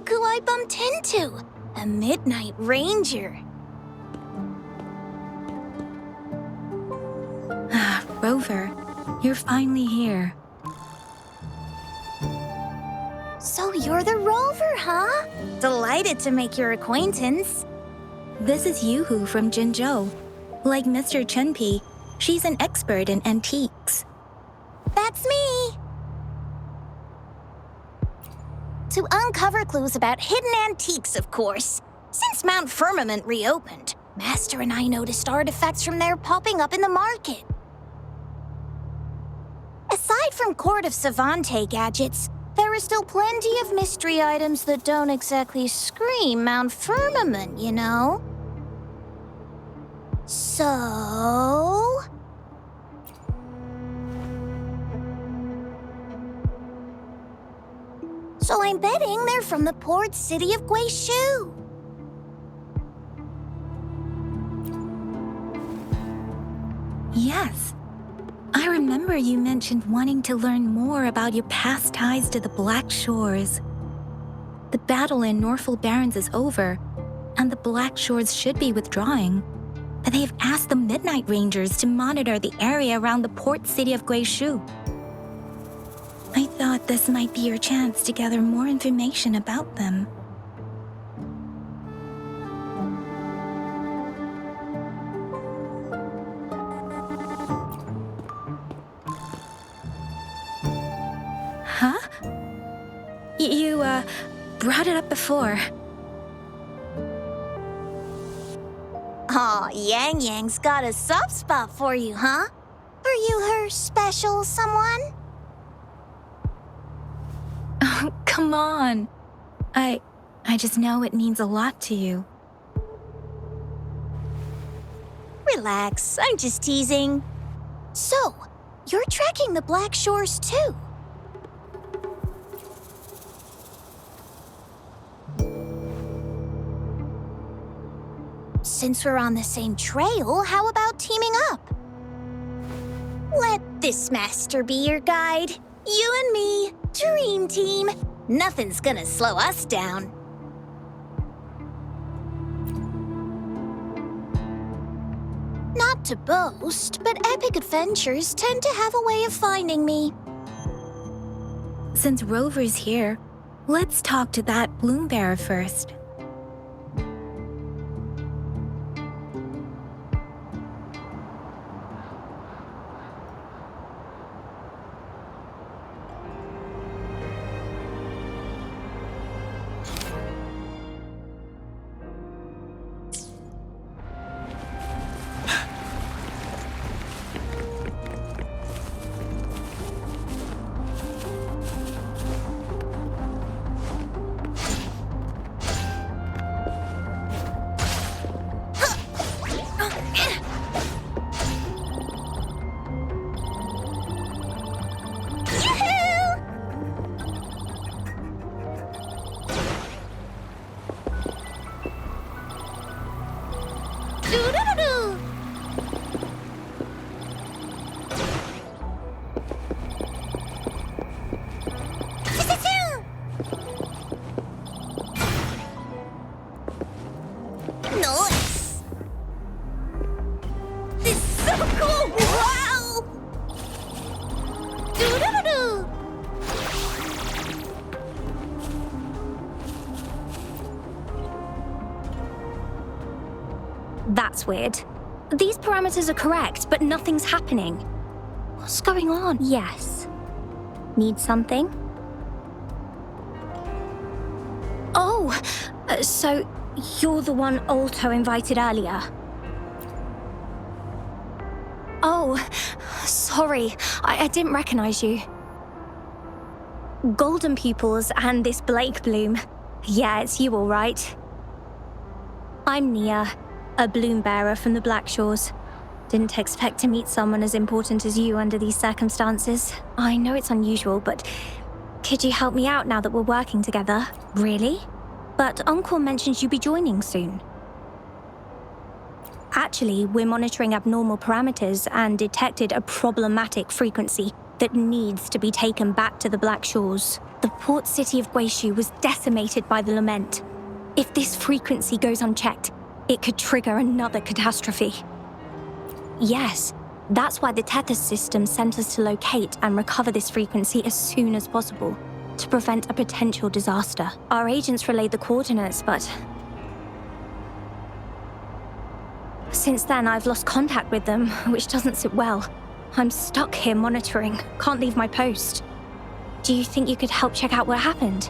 Look who I bumped into! A Midnight Ranger. Rover, you're finally here. So you're the Rover, huh? Delighted to make your acquaintance. This is Yoo-hoo from Jinzhou. Like Mr. Chunpei, she's an expert in antiques. That's me! To uncover clues about hidden antiques, of course. Since Mount Firmament reopened, Master and I noticed artifacts from there popping up in the market. Aside from Court of Savante gadgets, there are still plenty of mystery items that don't exactly scream Mount Firmament, you know? So... So I'm betting they're from the port city of Guizhou. Yes. I remember you mentioned wanting to learn more about your past ties to the BlackShores. The battle in Norfolk Barrens is over, and the BlackShores should be withdrawing. They've asked the Midnight Rangers to monitor the area around the port city of Guizhou. I thought this might be your chance to gather more information about them. Huh? You, brought it up before. Aw, Yang Yang's got a soft spot for you, huh? Are you her special someone? Oh, come on. I just know it means a lot to you. Relax, I'm just teasing. So, you're tracking the BlackShores too? Since we're on the same trail, how about teaming up? Let this master be your guide. You and me, dream team. Nothing's gonna slow us down. Not to boast, but epic adventures tend to have a way of finding me. Since Rover's here, let's talk to that bloom bearer first. Nice! This is so cool! Wow! Doo-doo-doo-doo! That's weird. These parameters are correct, but nothing's happening. What's going on? Yes. Need something? Oh, so you're the one Alto invited earlier. Oh, sorry. I didn't recognize you. Golden pupils and this Blake bloom. Yeah, it's you all right. I'm Nia, a bloom bearer from the BlackShores. Didn't expect to meet someone as important as you under these circumstances. I know it's unusual, but could you help me out now that we're working together? Really? But Uncle mentioned you'd be joining soon. Actually, we're monitoring abnormal parameters and detected a problematic frequency. that needs to be taken back to the BlackShores. The port city of Guishu was decimated by the lament. If this frequency goes unchecked, it could trigger another catastrophe. Yes, that's why the Tethys system sent us to locate and recover this frequency as soon as possible, to prevent a potential disaster. Our agents relayed the coordinates, but since then I've lost contact with them, which doesn't sit well. I'm stuck here monitoring, can't leave my post. Do you think you could help check out what happened?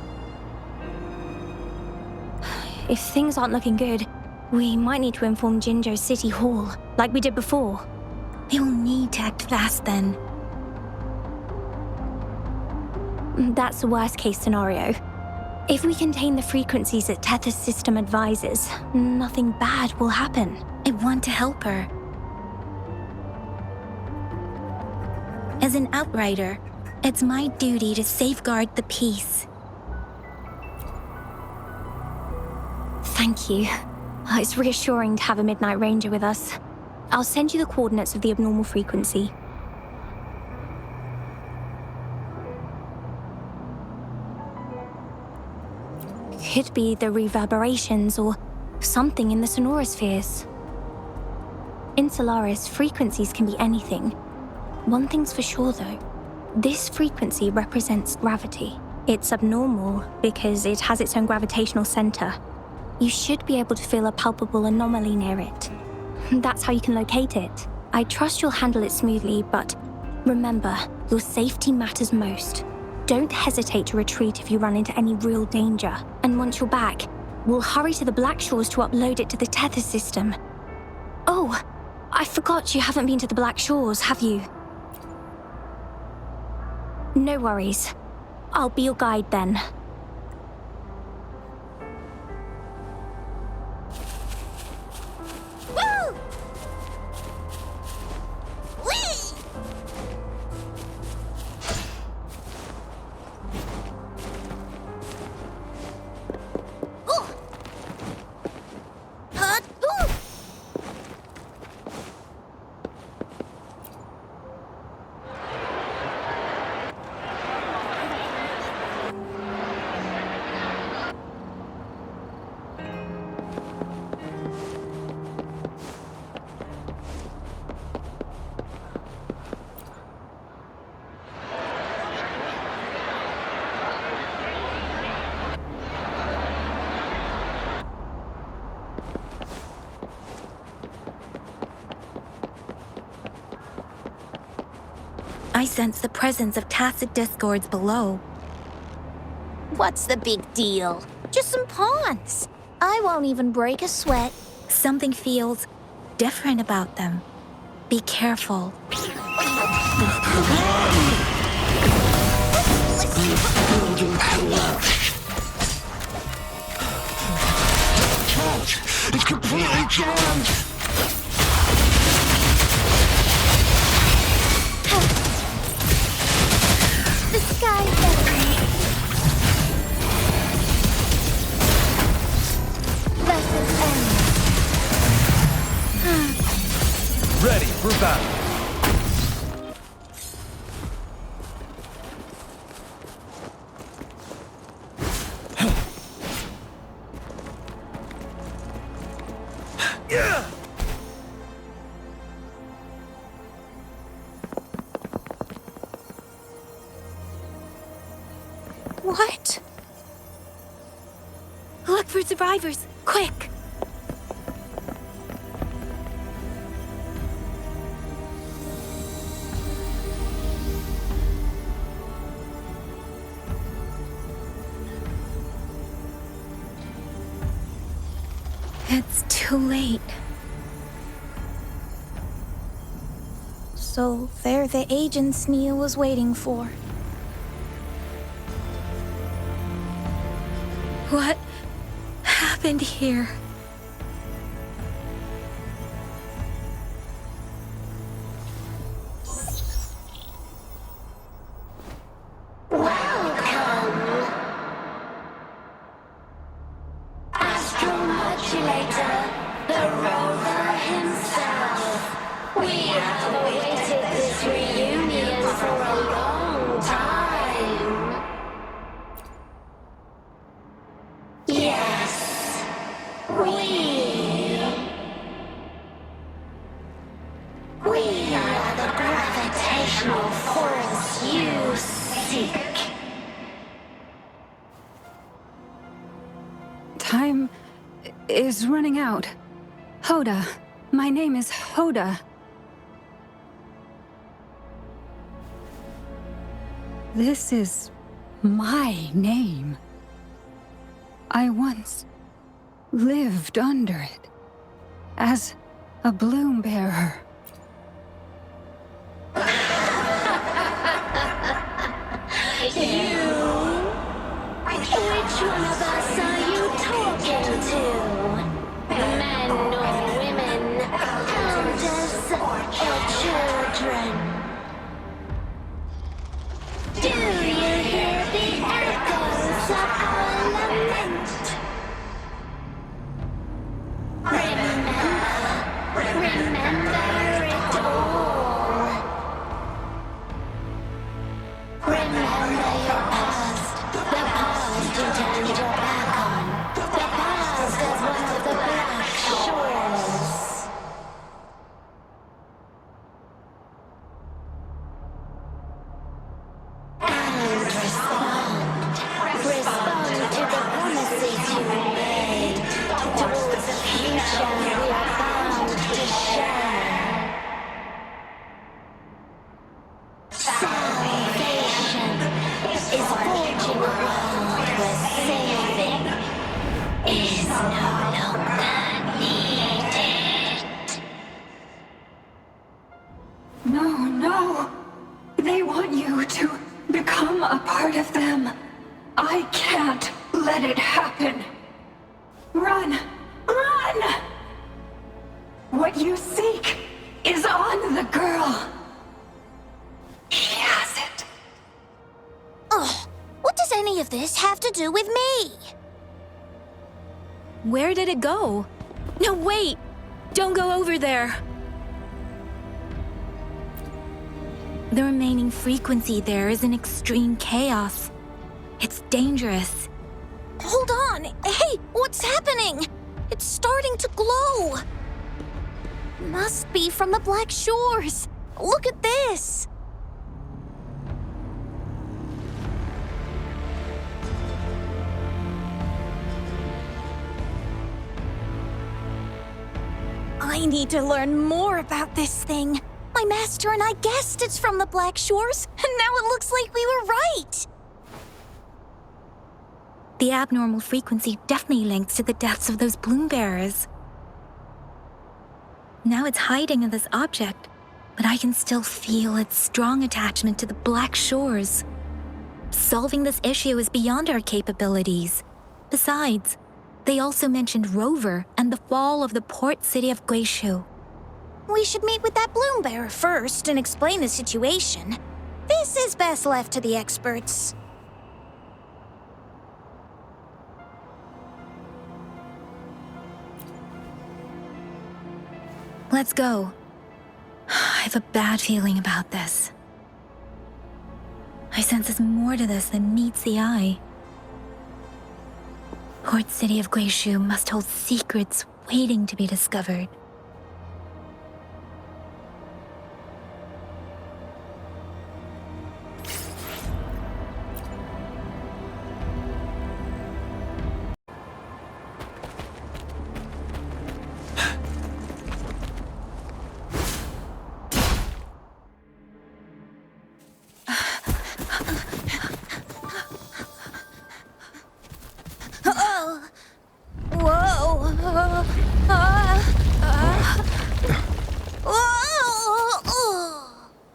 If things aren't looking good, we might need to inform Jinzhou City Hall, like we did before. You'll need to act fast then. That's the worst case scenario. If we contain the frequencies that Tethys system advises, nothing bad will happen. I want to help her. As an outrider, it's my duty to safeguard the peace. Thank you. It's reassuring to have a Midnight Ranger with us. I'll send you the coordinates of the abnormal frequency. Could be the reverberations or something in the sonorospheres. In Solaris, frequencies can be anything. One thing's for sure though, this frequency represents gravity. It's abnormal because it has its own gravitational center. You should be able to feel a palpable anomaly near it. That's how you can locate it. I trust you'll handle it smoothly, but remember, your safety matters most. Don't hesitate to retreat if you run into any real danger. And once you're back, we'll hurry to the BlackShores to upload it to the Tethys system. Oh, I forgot you haven't been to the BlackShores, have you? No worries. I'll be your guide then. Woo! Whee! Ooh. Ooh. I sense the presence of tacit discords below. What's the big deal? Just some pawns. I won't even break a sweat. Something feels different about them. Be careful. It's completely jammed! The sky better. Let it end. Ready for battle. What? Look for survivors, quick! It's too late. So they're the agents Nia was waiting for. What happened here? Astromodulator, the rover himself. We have awaited this reunion for a long We are the gravitational force you seek. Time is running out. Hoda. My name is Hoda. This is my name. I once lived under it as a bloom bearer. Which one of us are you talking to? Men or women? Elders or children? Do you hear the echoes of our lament? Remember it all. Remember your past, the past you turned your back on, the past as one of the Black Shores. And respond to the promises you made towards a future we are bound to share. Salvation is forging a world where saving is no longer needed. No. They want you to become a part of them. I can't let it happen. Run! What you seek is on the girl. She has it. Ugh, what does any of this have to do with me? Where did it go? No, wait! Don't go over there! The remaining frequency there is in extreme chaos. It's dangerous. Hold on. Hey, what's happening? It's starting to glow. Must be from the Black Shores. Look at this. I need to learn more about this thing. My master and I guessed it's from the Black Shores, and now it looks like we were right. The abnormal frequency definitely links to the deaths of those bloom bearers. Now it's hiding in this object, but I can still feel its strong attachment to the Black Shores. Solving this issue is beyond our capabilities. Besides, they also mentioned Rover and the fall of the port city of Guishu. We should meet with that bloom bearer first and explain the situation. This is best left to the experts. Let's go. I have a bad feeling about this. I sense there's more to this than meets the eye. Port City of Guishu must hold secrets waiting to be discovered.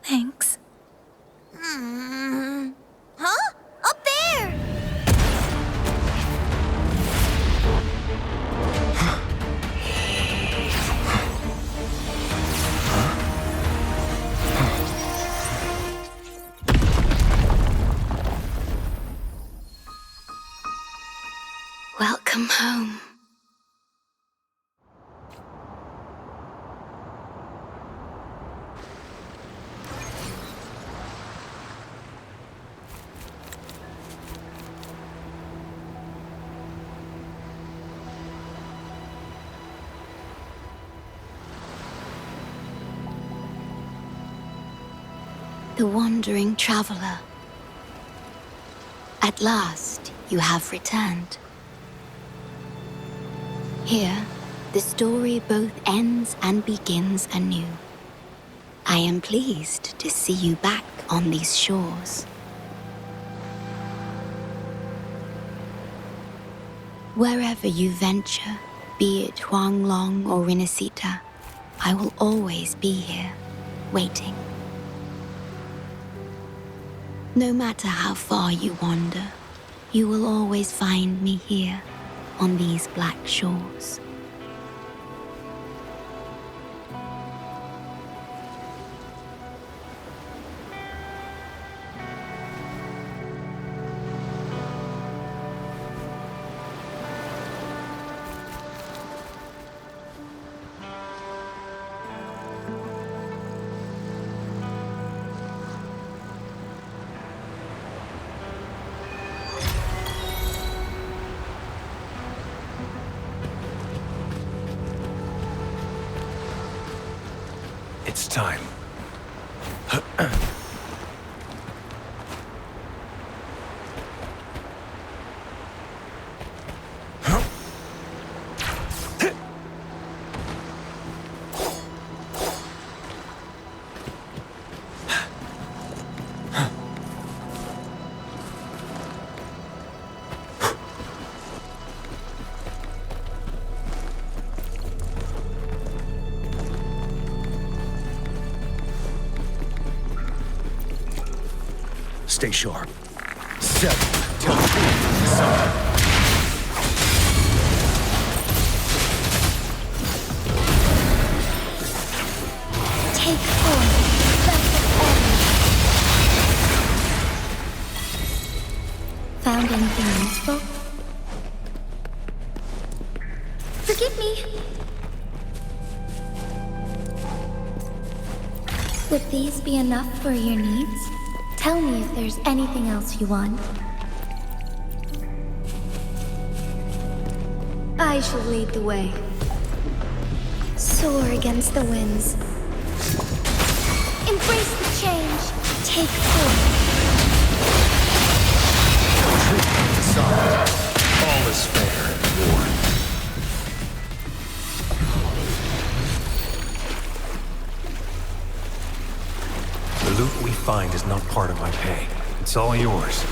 Thanks. Huh? Up there! Welcome home. The wandering traveler. At last, you have returned. Here, the story both ends and begins anew. I am pleased to see you back on these shores. Wherever you venture, be it Huanglong or Rinasita, I will always be here, waiting. No matter how far you wander, you will always find me here on these black shores. It's time. Stay sharp. 7, 10, Take 4. Found anything useful? Forgive me. Would these be enough for your needs? Tell me if there's anything else you want. I shall lead the way. Soar against the winds. Embrace the change. Take 4. Decide. All is fair in war. The loot we find is not part of my pay. It's all yours.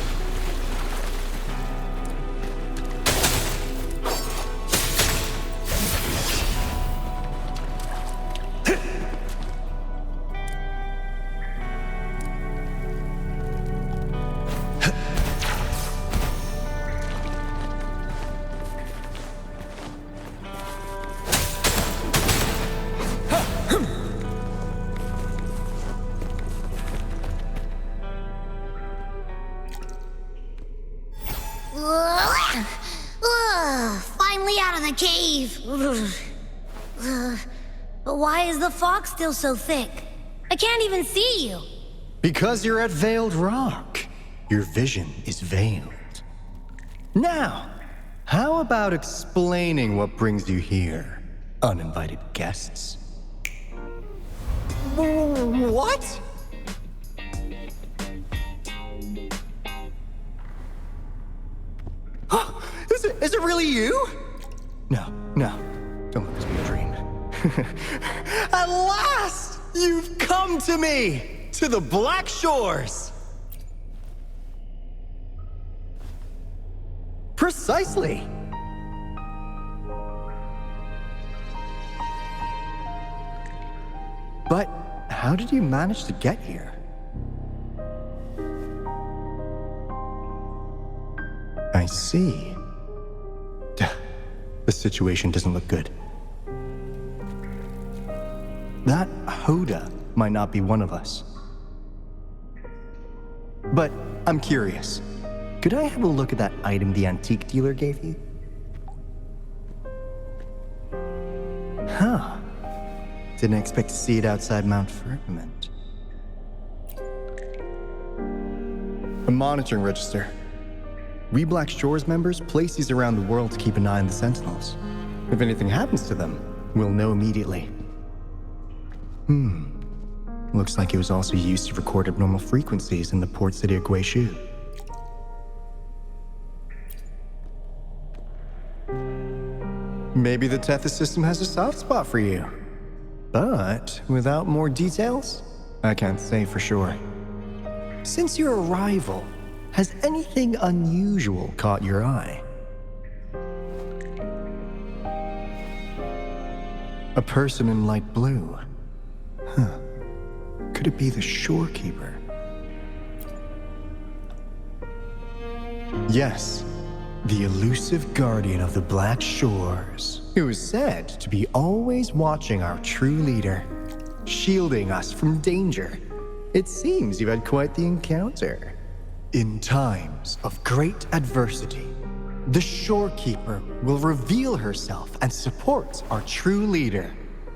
Finally out of the cave. But why is the fog still so thick? I can't even see you. Because you're at Veiled Rock. Your vision is veiled. Now, how about explaining what brings you here, uninvited guests? What? Is it really you? No, don't let this be a dream. At last, you've come to me, to the BlackShores. Precisely. But how did you manage to get here? I see. The situation doesn't look good. That Hoda might not be one of us. But I'm curious. Could I have a look at that item the antique dealer gave you? Huh. Didn't expect to see it outside Mount Firmament. A monitoring register. We BlackShores members place these around the world to keep an eye on the Sentinels. If anything happens to them, we'll know immediately. Looks like it was also used to record abnormal frequencies in the port city of Guishu. Maybe the Tethys system has a soft spot for you. But without more details, I can't say for sure. Since your arrival, has anything unusual caught your eye? A person in light blue. Huh. Could it be the shorekeeper? Yes, the elusive guardian of the BlackShores, who is said to be always watching our true leader, shielding us from danger. It seems you've had quite the encounter. In times of great adversity, the shorekeeper will reveal herself and support our true leader,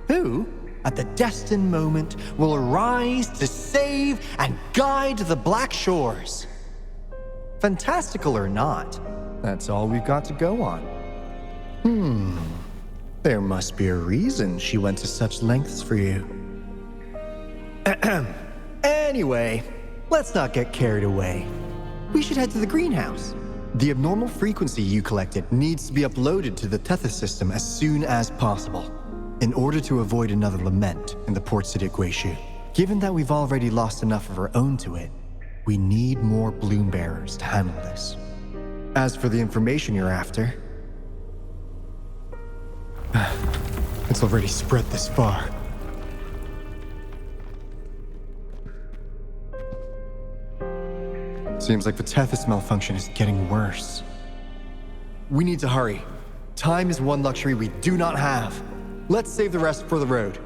who, at the destined moment, will arise to save and guide the BlackShores. Fantastical or not, that's all we've got to go on. There must be a reason she went to such lengths for you. Anyway, let's not get carried away. We should head to the greenhouse. The abnormal frequency you collected needs to be uploaded to the Tethys system as soon as possible, in order to avoid another lament in the port city of Guishu. Given that we've already lost enough of our own to it, we need more bloom bearers to handle this. As for the information you're after, it's already spread this far. Seems like the Tethys malfunction is getting worse. We need to hurry. Time is one luxury we do not have. Let's save the rest for the road.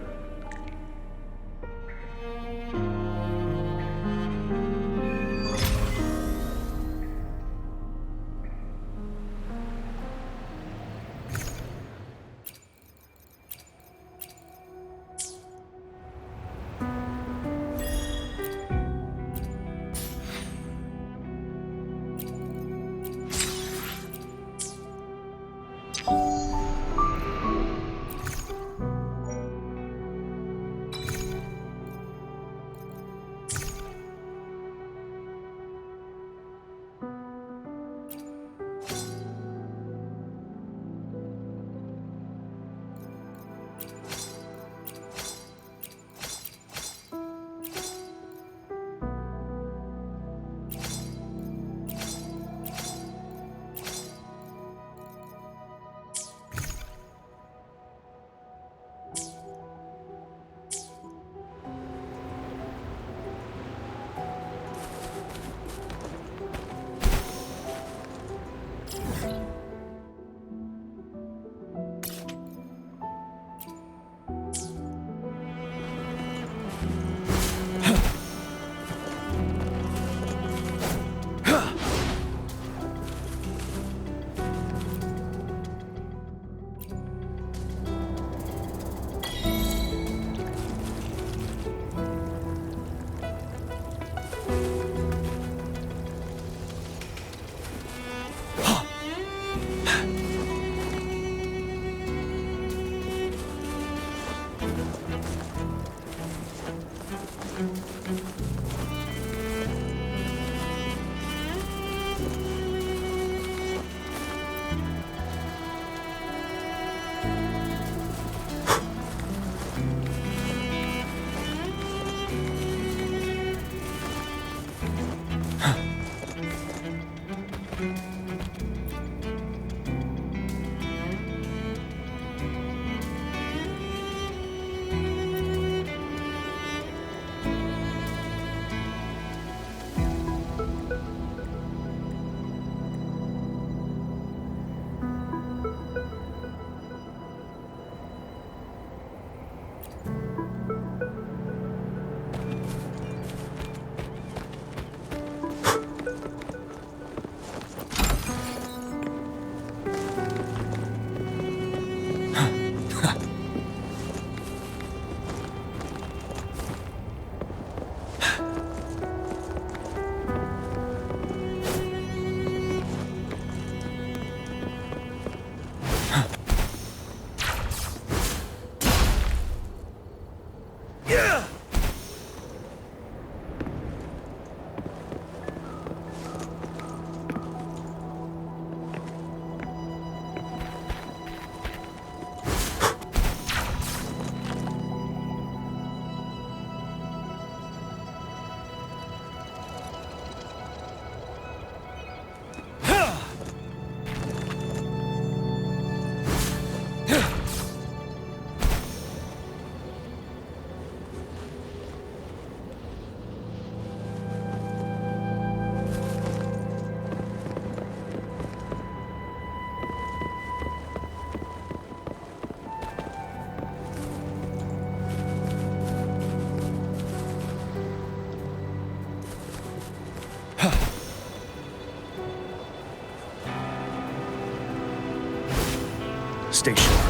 Stay sharp.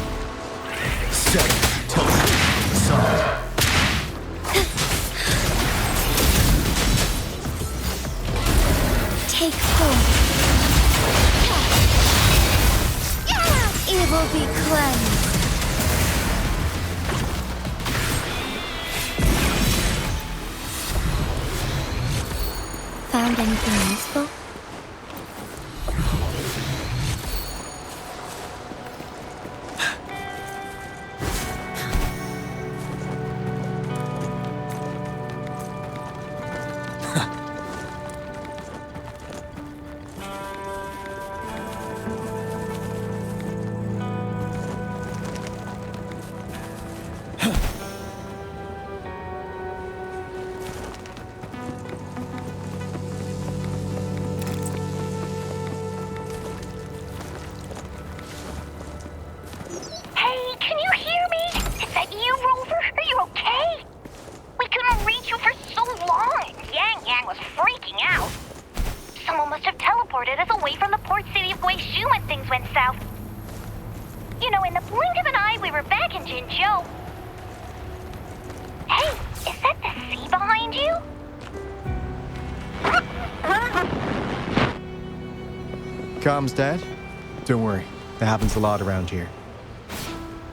7. Tell me. Side. Take 4. Evil be cleansed. Found anything useful? Hey, can you hear me? Is that you, Rover? Are you okay? We couldn't reach you for so long. Yang Yang was freaking out. Someone must have teleported us away from the port city of Guizhou when things went south. You know, in the blink of an eye, we were back in Jinzhou. Hey, is that the sea behind you? Comms, Dad? Don't worry, that happens a lot around here.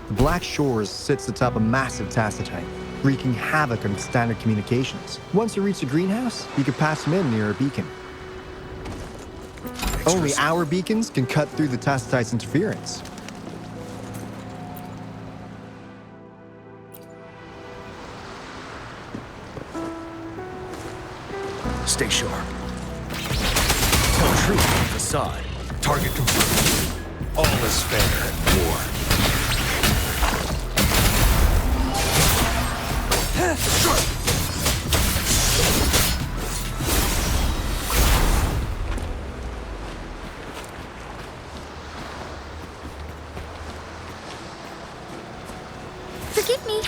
The BlackShores sits atop a massive tacitite, wreaking havoc on standard communications. Once you reach the greenhouse, you can pass them in near a beacon. Only our beacons can cut through the tacitite's interference. Stay sharp. Tell truth on the side. Target confirmed. All is fair in war. Forgive me.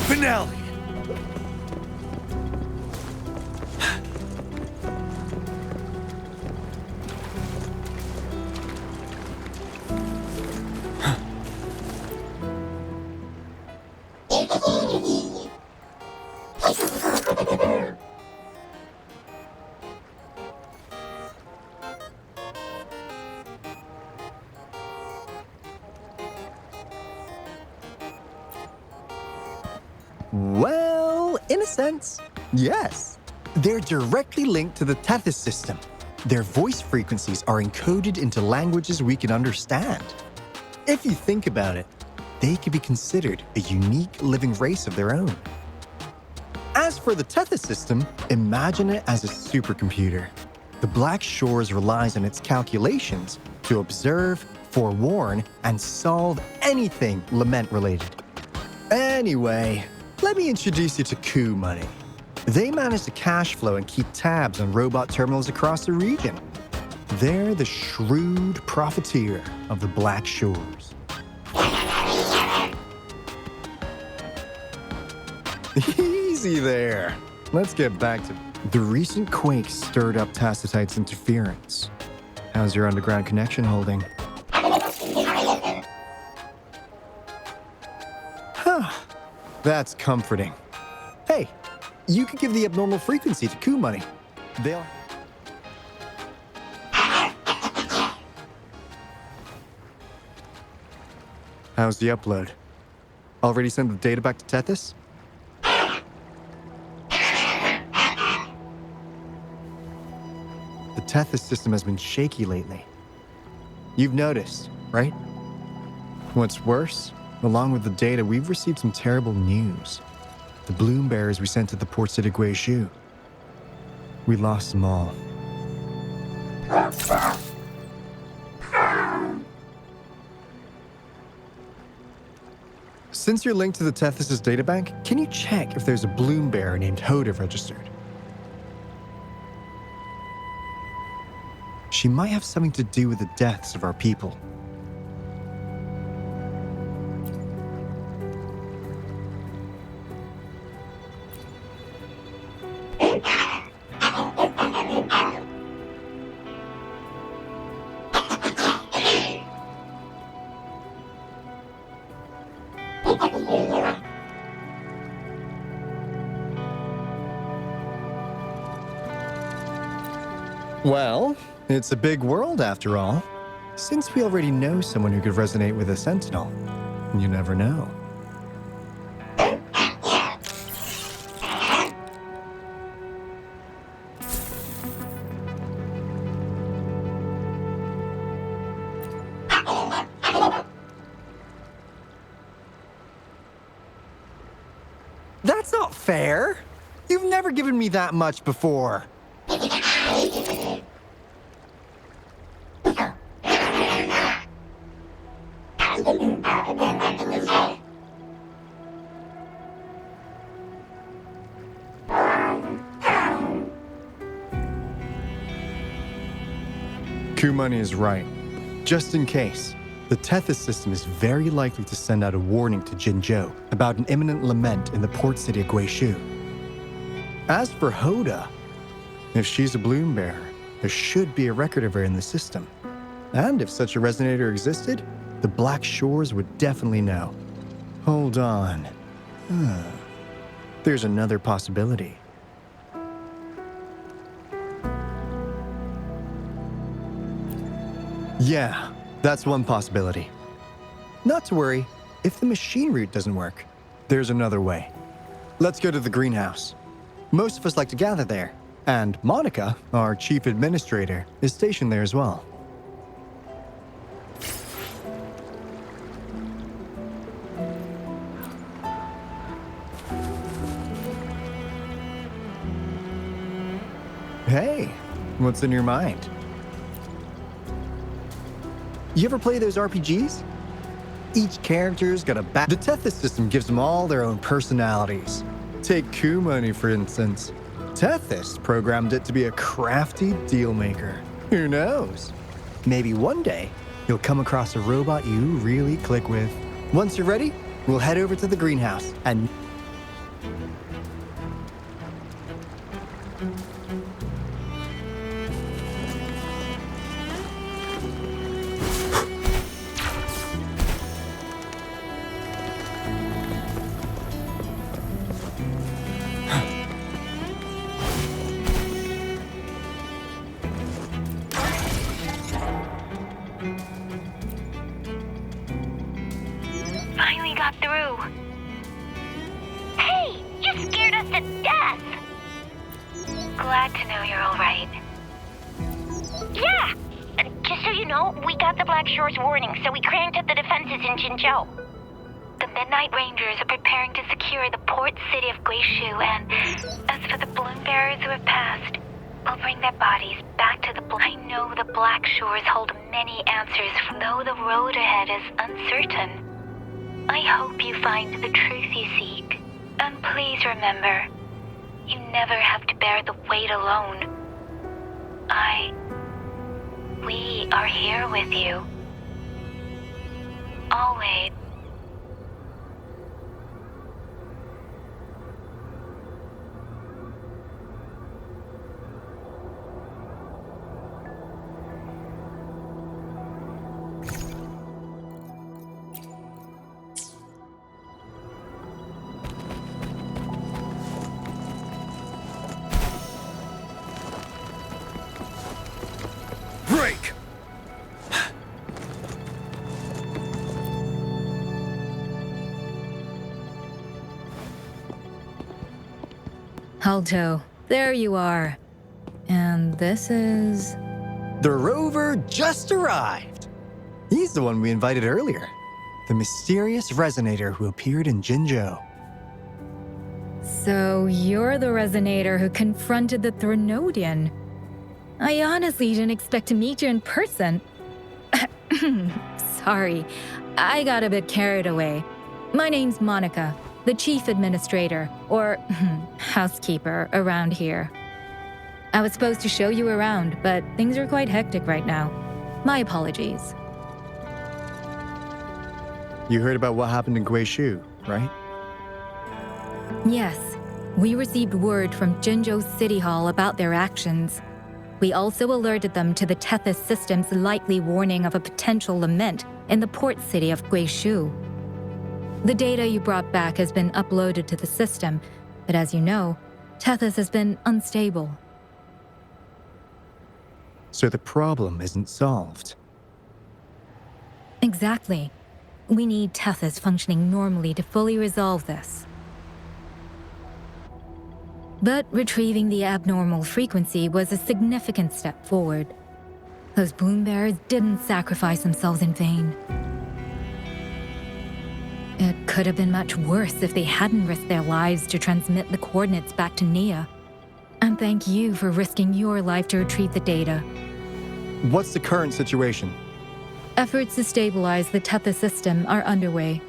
Finale! Well, in a sense, yes. They're directly linked to the Tethys system. Their voice frequencies are encoded into languages we can understand. If you think about it, they could be considered a unique living race of their own. As for the Tethys system, imagine it as a supercomputer. The BlackShores relies on its calculations to observe, forewarn, and solve anything Lament-related. Anyway, let me introduce you to Coup Money. They manage the cash flow and keep tabs on robot terminals across the region. They're the shrewd profiteer of the BlackShores. Easy there. Let's get back to the recent quake stirred up Tacitite's interference. How's your underground connection holding? Huh. That's comforting. Hey, you could give the abnormal frequency to Coup Money. They'll... How's the upload? Already sent the data back to Tethys? The Tethys system has been shaky lately. You've noticed, right? What's worse, along with the data, we've received some terrible news. The bloom bearers we sent to the port city of Guizhou. We lost them all. Since you're linked to the Tethys' databank, can you check if there's a bloom bearer named Hoda registered? She might have something to do with the deaths of our people. Well, it's a big world after all. Since we already know someone who could resonate with a sentinel, you never know. That's not fair! You've never given me that much before. Kumani is right. Just in case, the Tethys system is very likely to send out a warning to Jinzhou about an imminent lament in the port city of Guishu. As for Hoda, if she's a bloom bearer, there should be a record of her in the system. And if such a resonator existed, the BlackShores would definitely know. Hold on. There's another possibility. Yeah, that's one possibility. Not to worry, if the machine route doesn't work, there's another way. Let's go to the greenhouse. Most of us like to gather there, and Monica, our chief administrator, is stationed there as well. Hey, what's in your mind? You ever play those RPGs? Each character's got a back. The Tethys system gives them all their own personalities. Take Kumani, for instance. Tethys programmed it to be a crafty deal maker. Who knows? Maybe one day, you'll come across a robot you really click with. Once you're ready, we'll head over to the greenhouse and... Finally got through. Hey, you scared us to death. Glad to know you're all right. Yeah, just so you know, we got the BlackShores warning, so we cranked up the defenses in Jinzhou. The Midnight Rangers are preparing to secure the port city of Guishu, and as for the bloom bearers who have passed, we'll bring their bodies back to the I know the BlackShores hold many answers, though the road ahead is uncertain. I hope you find the truth you seek. And please remember, you never have to bear the weight alone. We are here with you. Always. Break! Alto, there you are. And this is... The rover just arrived. He's the one we invited earlier. The mysterious resonator who appeared in Jinzhou. So you're the resonator who confronted the Threnodian. I honestly didn't expect to meet you in person. Sorry, I got a bit carried away. My name's Monica, the chief administrator, or housekeeper, around here. I was supposed to show you around, but things are quite hectic right now. My apologies. You heard about what happened in Guishu, right? Yes, we received word from Jinzhou City Hall about their actions. We also alerted them to the Tethys system's likely warning of a potential lament in the port city of Guishu. The data you brought back has been uploaded to the system, but as you know, Tethys has been unstable. So the problem isn't solved. Exactly. We need Tethys functioning normally to fully resolve this. But retrieving the abnormal frequency was a significant step forward. Those bloom bearers didn't sacrifice themselves in vain. It could have been much worse if they hadn't risked their lives to transmit the coordinates back to Nia. And thank you for risking your life to retrieve the data. What's the current situation? Efforts to stabilize the Tethys system are underway.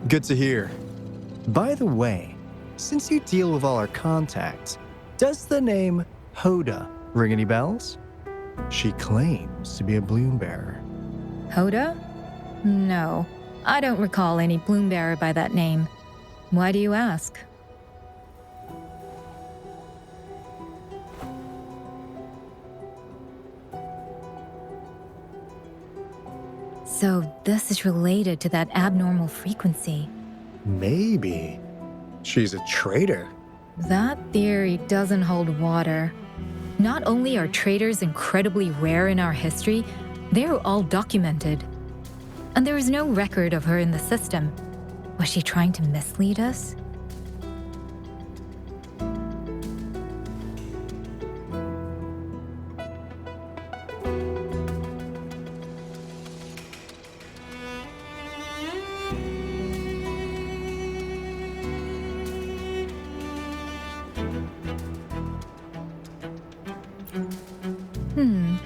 Good to hear. By the way, since you deal with all our contacts, does the name Hoda ring any bells? She claims to be a bloom bearer. Hoda? No, I don't recall any bloom bearer by that name. Why do you ask? So this is related to that abnormal frequency. Maybe. She's a traitor. That theory doesn't hold water. Not only are traitors incredibly rare in our history, they're all documented. And there is no record of her in the system. Was she trying to mislead us?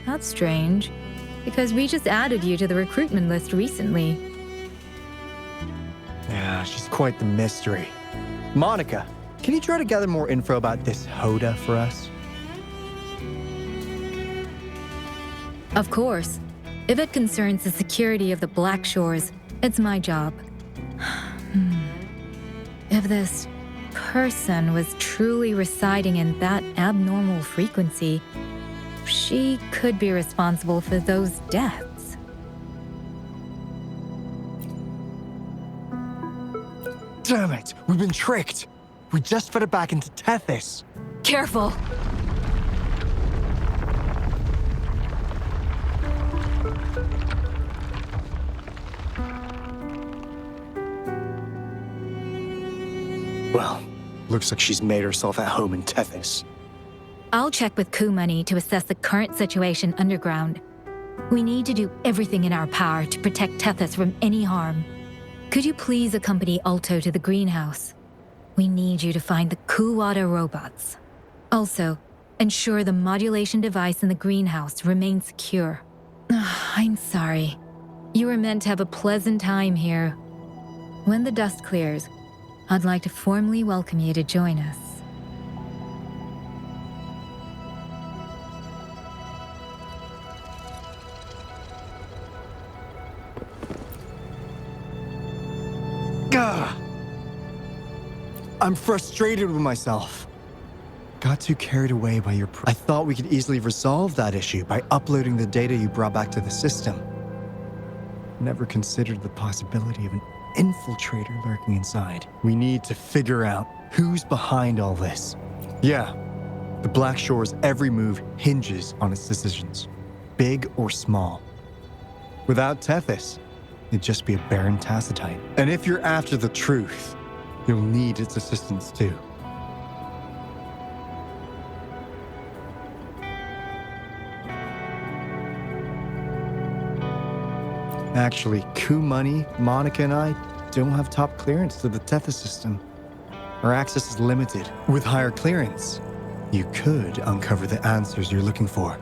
That's strange, because we just added you to the recruitment list recently. Yeah, she's quite the mystery. Monica, can you try to gather more info about this Hoda for us? Of course. If it concerns the security of the BlackShores, it's my job. If this person was truly residing in that abnormal frequency, she could be responsible for those deaths. Damn it! We've been tricked! We just fed it back into Tethys! Careful! Well, looks like she's made herself at home in Tethys. I'll check with Kumani to assess the current situation underground. We need to do everything in our power to protect Tethys from any harm. Could you please accompany Alto to the greenhouse? We need you to find the Kuwata robots. Also, ensure the modulation device in the greenhouse remains secure. I'm sorry. You were meant to have a pleasant time here. When the dust clears, I'd like to formally welcome you to join us. Gah! I'm frustrated with myself. Got too carried away by your I thought we could easily resolve that issue by uploading the data you brought back to the system. Never considered the possibility of an infiltrator lurking inside. We need to figure out who's behind all this. Yeah, the BlackShores' every move hinges on its decisions, big or small. Without Tethys, it'd just be a barren tacitite. And if you're after the truth, you'll need its assistance too. Actually, Kumani, Monica, and I don't have top clearance to the Tethys system. Our access is limited. With higher clearance, you could uncover the answers you're looking for.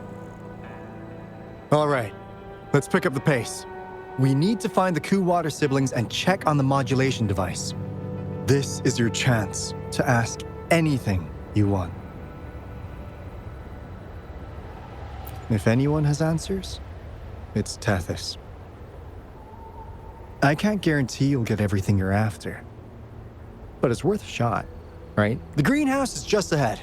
All right, Let's pick up the pace. We need to find the Coup Water siblings and check on the modulation device. This is your chance to ask anything you want. If anyone has answers, it's Tethys. I can't guarantee you'll get everything you're after, but it's worth a shot, right? The greenhouse is just ahead.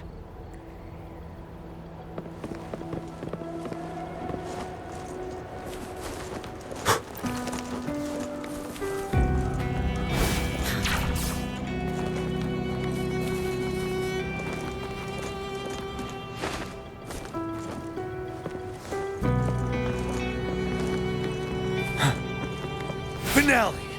Finale!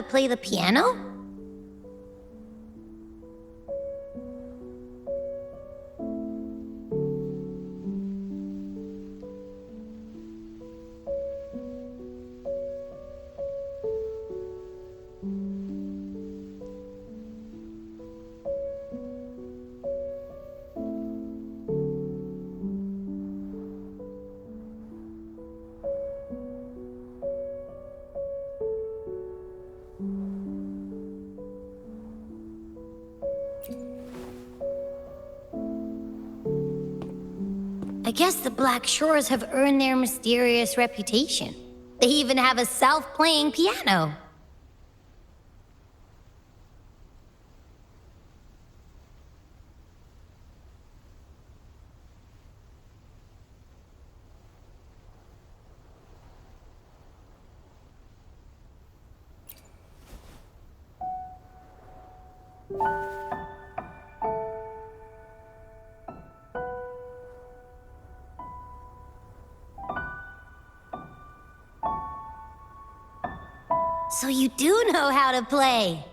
to play the piano? I guess the BlackShores have earned their mysterious reputation. They even have a self-playing piano. So you do know how to play.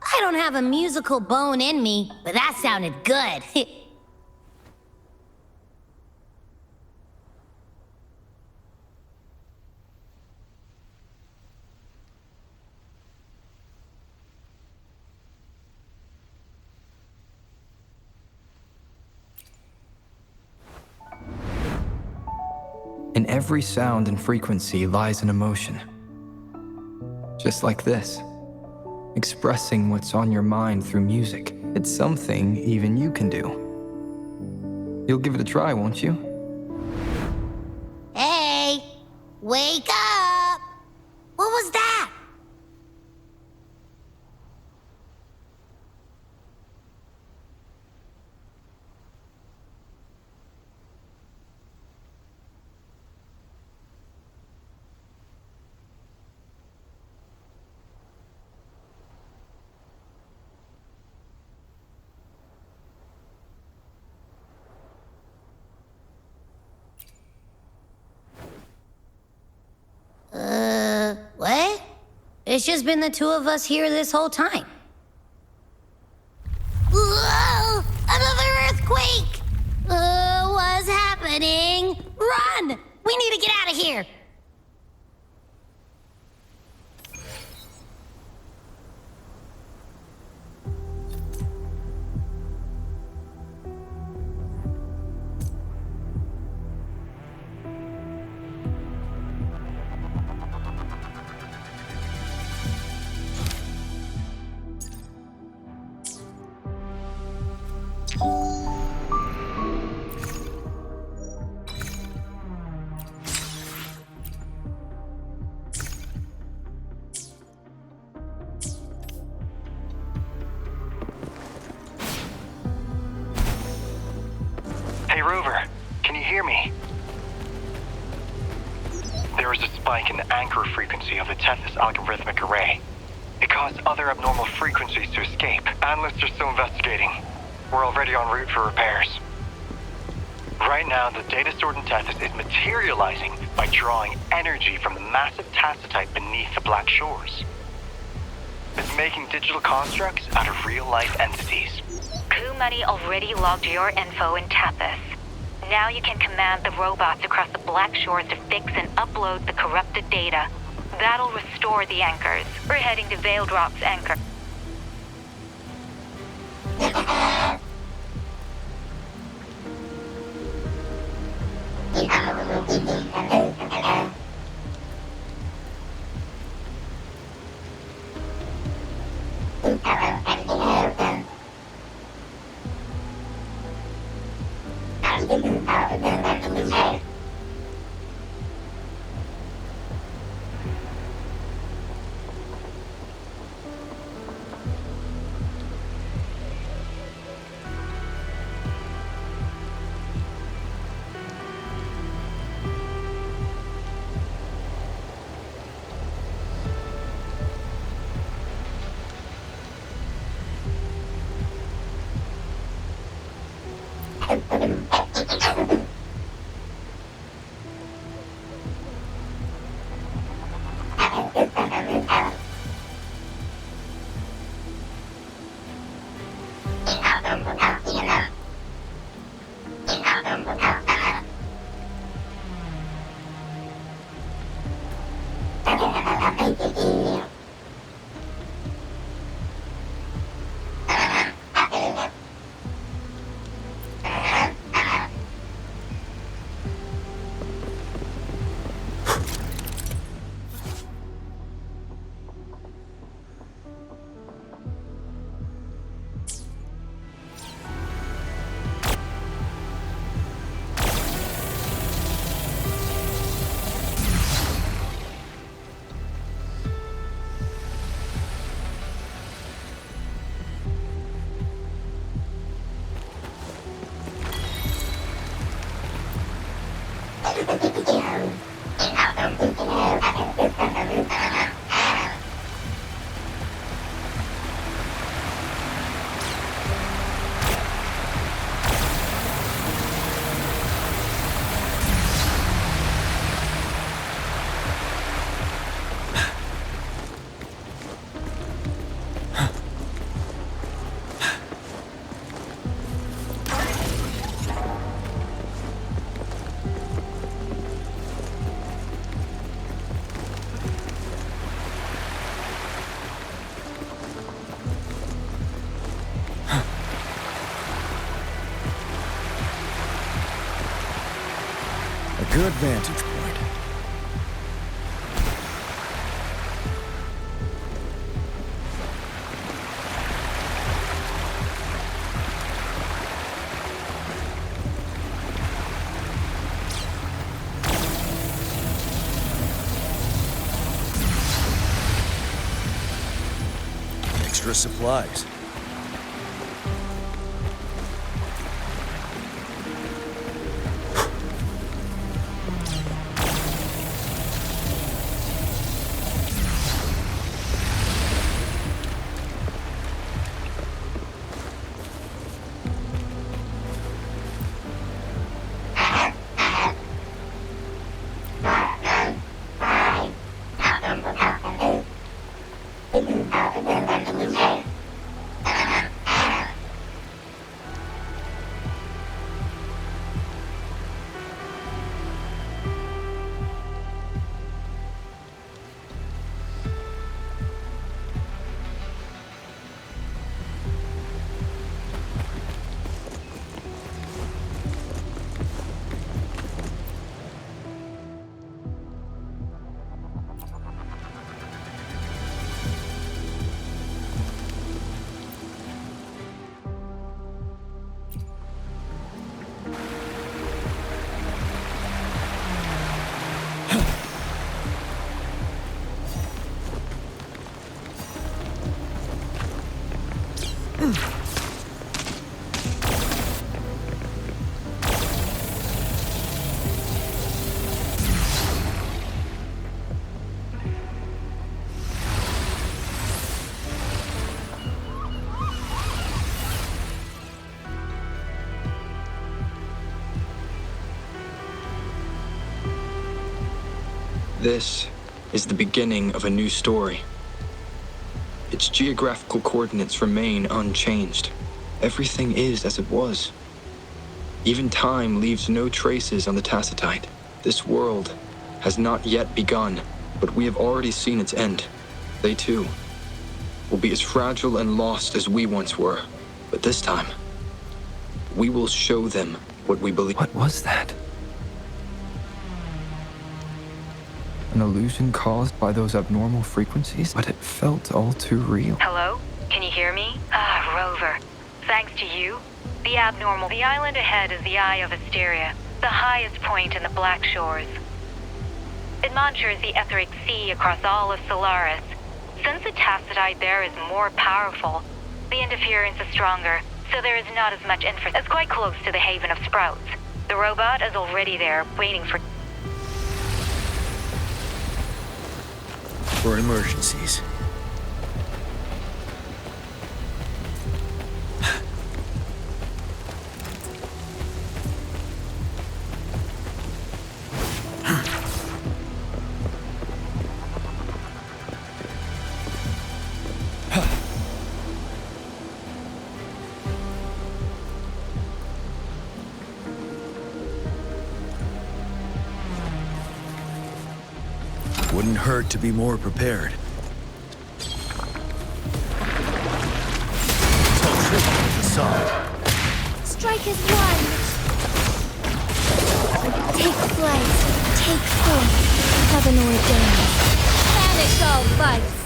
I don't have a musical bone in me, but that sounded good. In every sound and frequency lies an emotion. Just like this. Expressing what's on your mind through music. It's something even you can do. You'll give it a try, won't you? Hey! Wake up! What was that? What? It's just been the two of us here this whole time. Whoa! Another earthquake! What's happening? Run! We need to get out of here! Hey, Rover, can you hear me? There is a spike in the anchor frequency of the Tethys algorithmic array. It caused other abnormal frequencies to escape. Analysts are still investigating. We're already en route for repairs. Right now, the data stored in Tethys is materializing by drawing energy from the massive tacitite beneath the BlackShores. It's making digital constructs out of real-life entities. Coup Money already logged your info in Tethys. Now you can command the robots across the BlackShores to fix and upload the corrupted data. That'll restore the anchors. We're heading to Veiled Rock's anchor. good vantage point. Extra supplies. This is the beginning of a new story. Its geographical coordinates remain unchanged. Everything is as it was. Even time leaves no traces on the Tacitite. This world has not yet begun, but we have already seen its end. They too will be as fragile and lost as we once were. But this time, we will show them what we believe. What was that? An illusion caused by those abnormal frequencies? But it felt all too real. Hello? Can you hear me? Rover. Thanks to you, the island ahead is the Eye of Asteria, the highest point in the BlackShores. It monitors the etheric sea across all of Solaris. Since the Tacitite there is more powerful, the interference is stronger, so there is not as much inference. It's quite close to the Haven of Sprouts. The robot is already there, waiting for emergencies. Wouldn't hurt to be more prepared. Tell Trick on the side. Strike is one. Take flight. Take form. Heaven ordained. Banish all vice.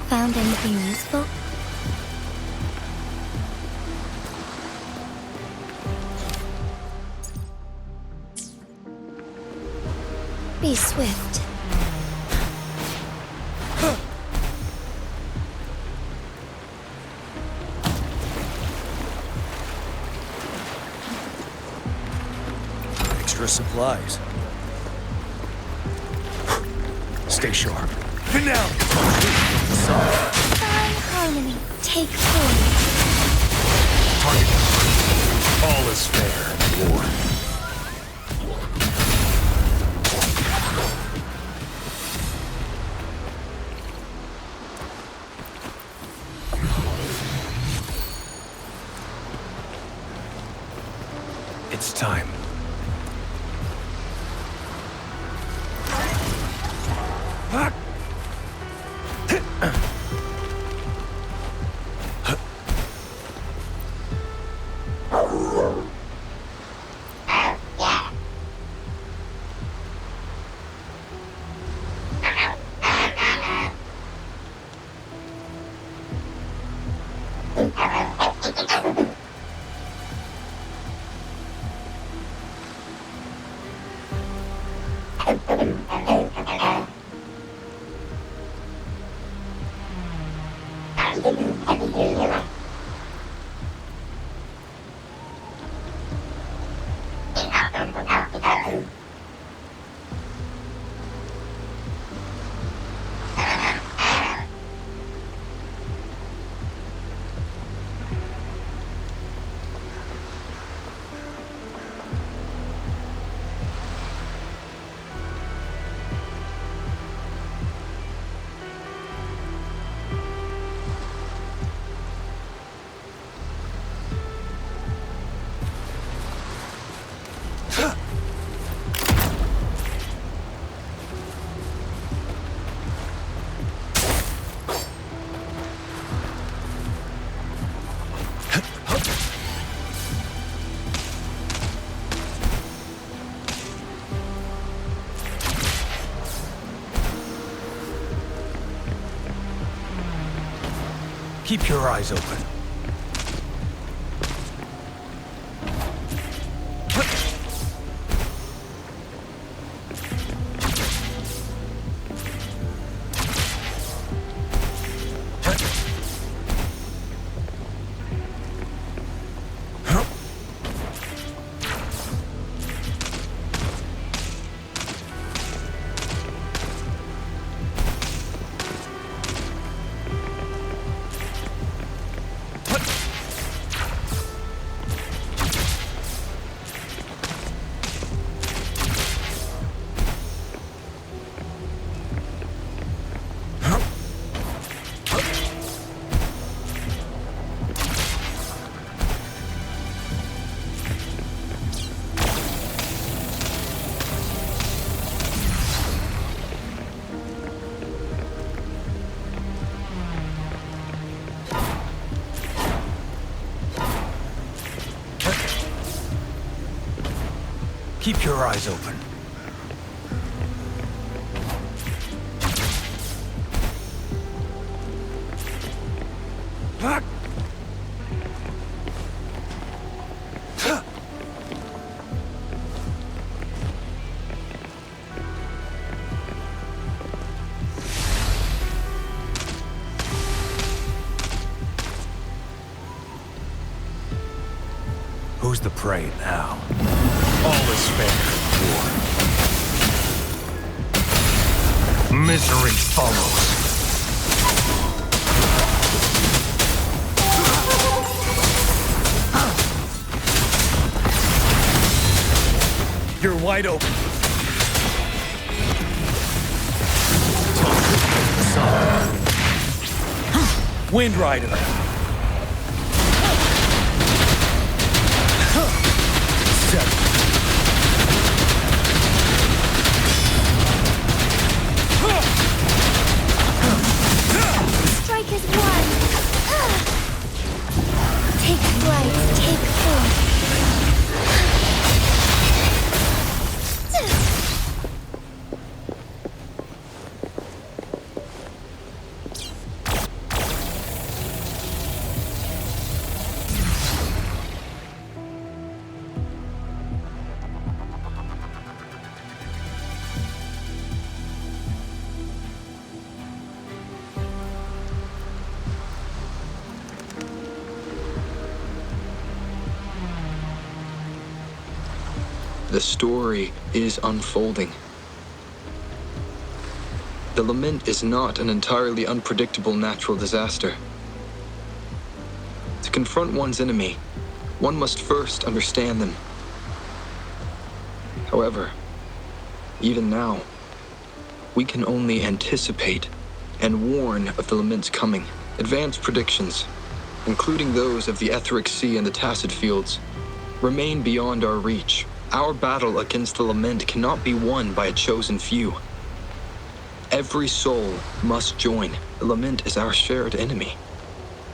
Found anything useful? Be swift. supplies. Stay sharp. Finale! Solid. Fine harmony. Take 4. Target confirmed. All is fair in war. It's time. Keep your eyes open. Keep your eyes open. Who's the prey now? All is fair in war. Misery follows. You're wide open. Wind Rider. Strikers 1. Take flight. Take 4. the story is unfolding. The lament is not an entirely unpredictable natural disaster. To confront one's enemy, one must first understand them. However, even now, we can only anticipate and warn of the lament's coming. Advanced predictions, including those of the Etheric Sea and the Tacit Fields, remain beyond our reach. Our battle against the lament cannot be won by a chosen few. Every soul must join. The lament is our shared enemy,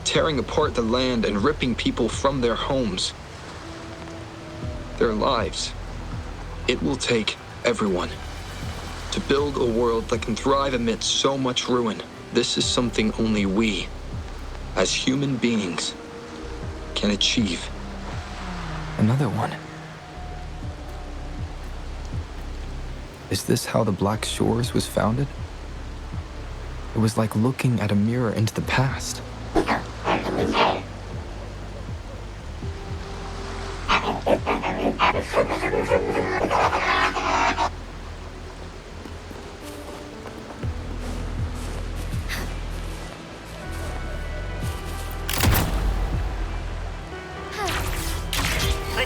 tearing apart the land and ripping people from their homes, their lives. It will take everyone to build a world that can thrive amidst so much ruin. This is something only we, as human beings, can achieve. Another one. Is this how the BlackShores was founded? It was like looking at a mirror into the past. The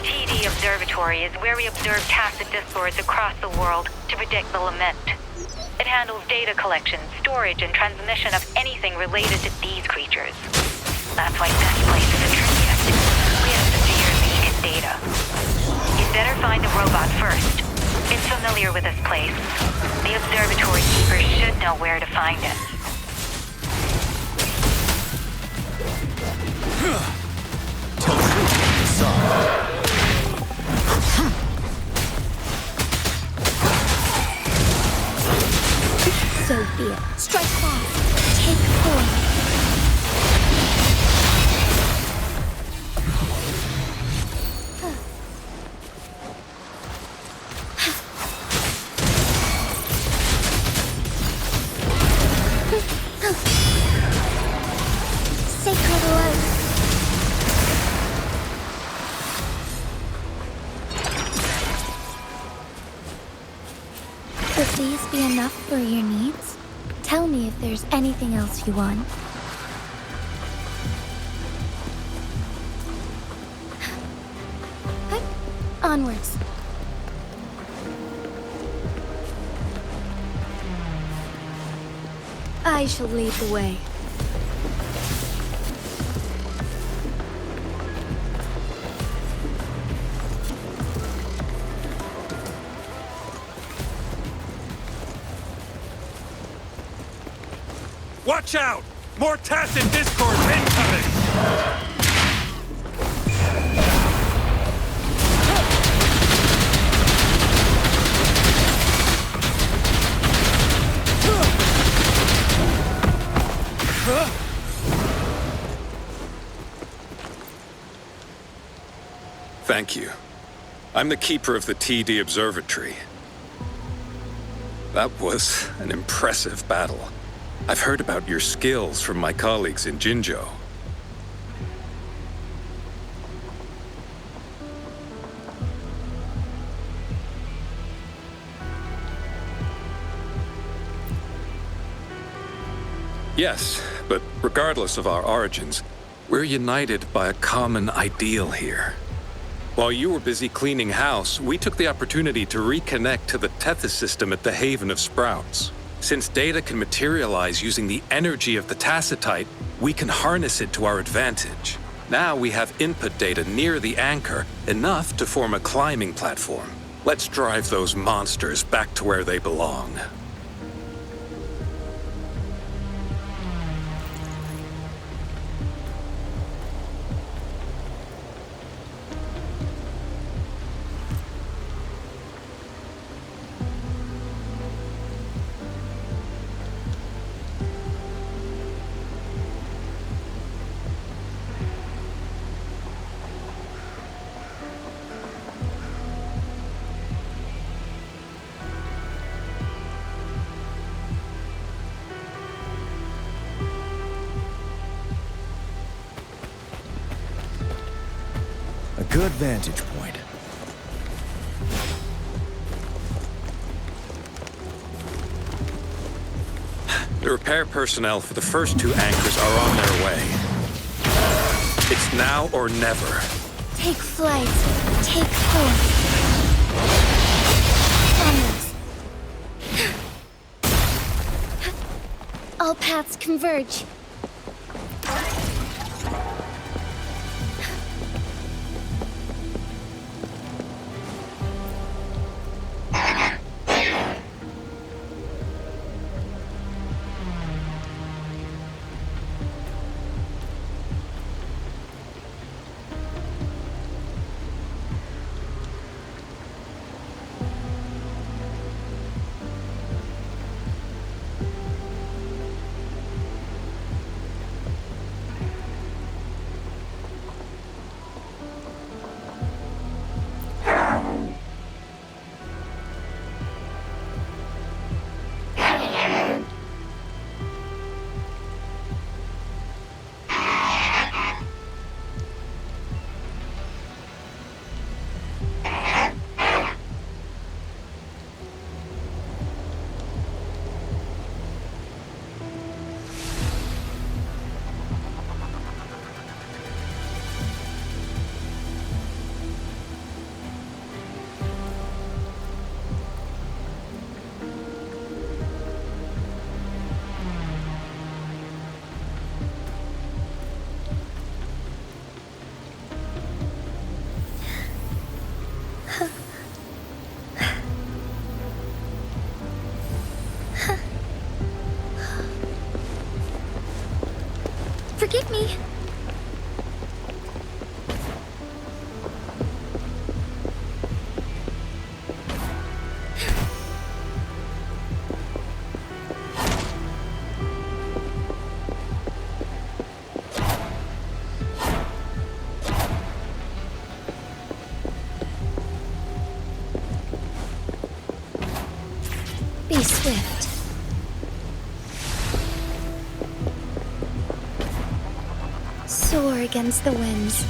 TD Observatory is where we observe tacit discords across the world to predict the lament. It handles data collection, storage, and transmission of anything related to these creatures. That's why this place is the trickiest. We have severe leak in data. You'd better find the robot first. It's familiar with this place. The observatory keeper should know where to find it. Tell the truth, son. So be it. Strike fast. Take form. Sacred light. Would these be enough for your needs? Tell me if there's anything else you want. Onwards. I shall lead the way. Watch out! More Tacit discords incoming! Thank you. I'm the keeper of the TD Observatory. That was an impressive battle. I've heard about your skills from my colleagues in Jinzhou. Yes, but regardless of our origins, we're united by a common ideal here. While you were busy cleaning house, we took the opportunity to reconnect to the Tethys system at the Haven of Sprouts. Since data can materialize using the energy of the Tacitite, we can harness it to our advantage. Now we have input data near the anchor, enough to form a climbing platform. Let's drive those monsters back to where they belong. A good vantage point. The repair personnel for the first 2 anchors are on their way. It's now or never. Take flight. Take course. Onwards. All paths converge. Forgive me. Be swift. Soar against the winds.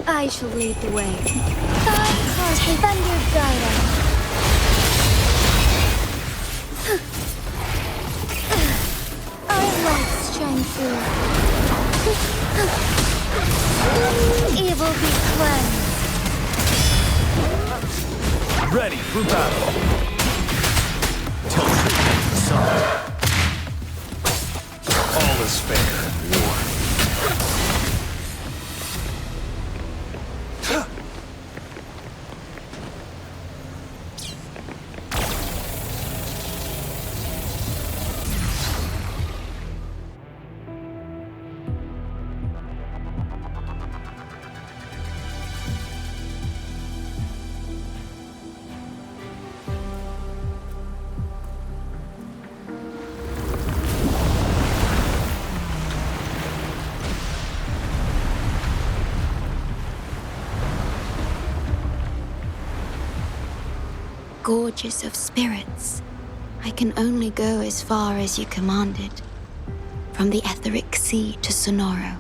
I shall lead the way. Take thunder guide us. Our lights shine through. Evil be cleansed. Ready for battle. Tell truth to the sun. All is fair in war. Gorges of spirits, I can only go as far as you commanded. From the etheric sea to Sonoro,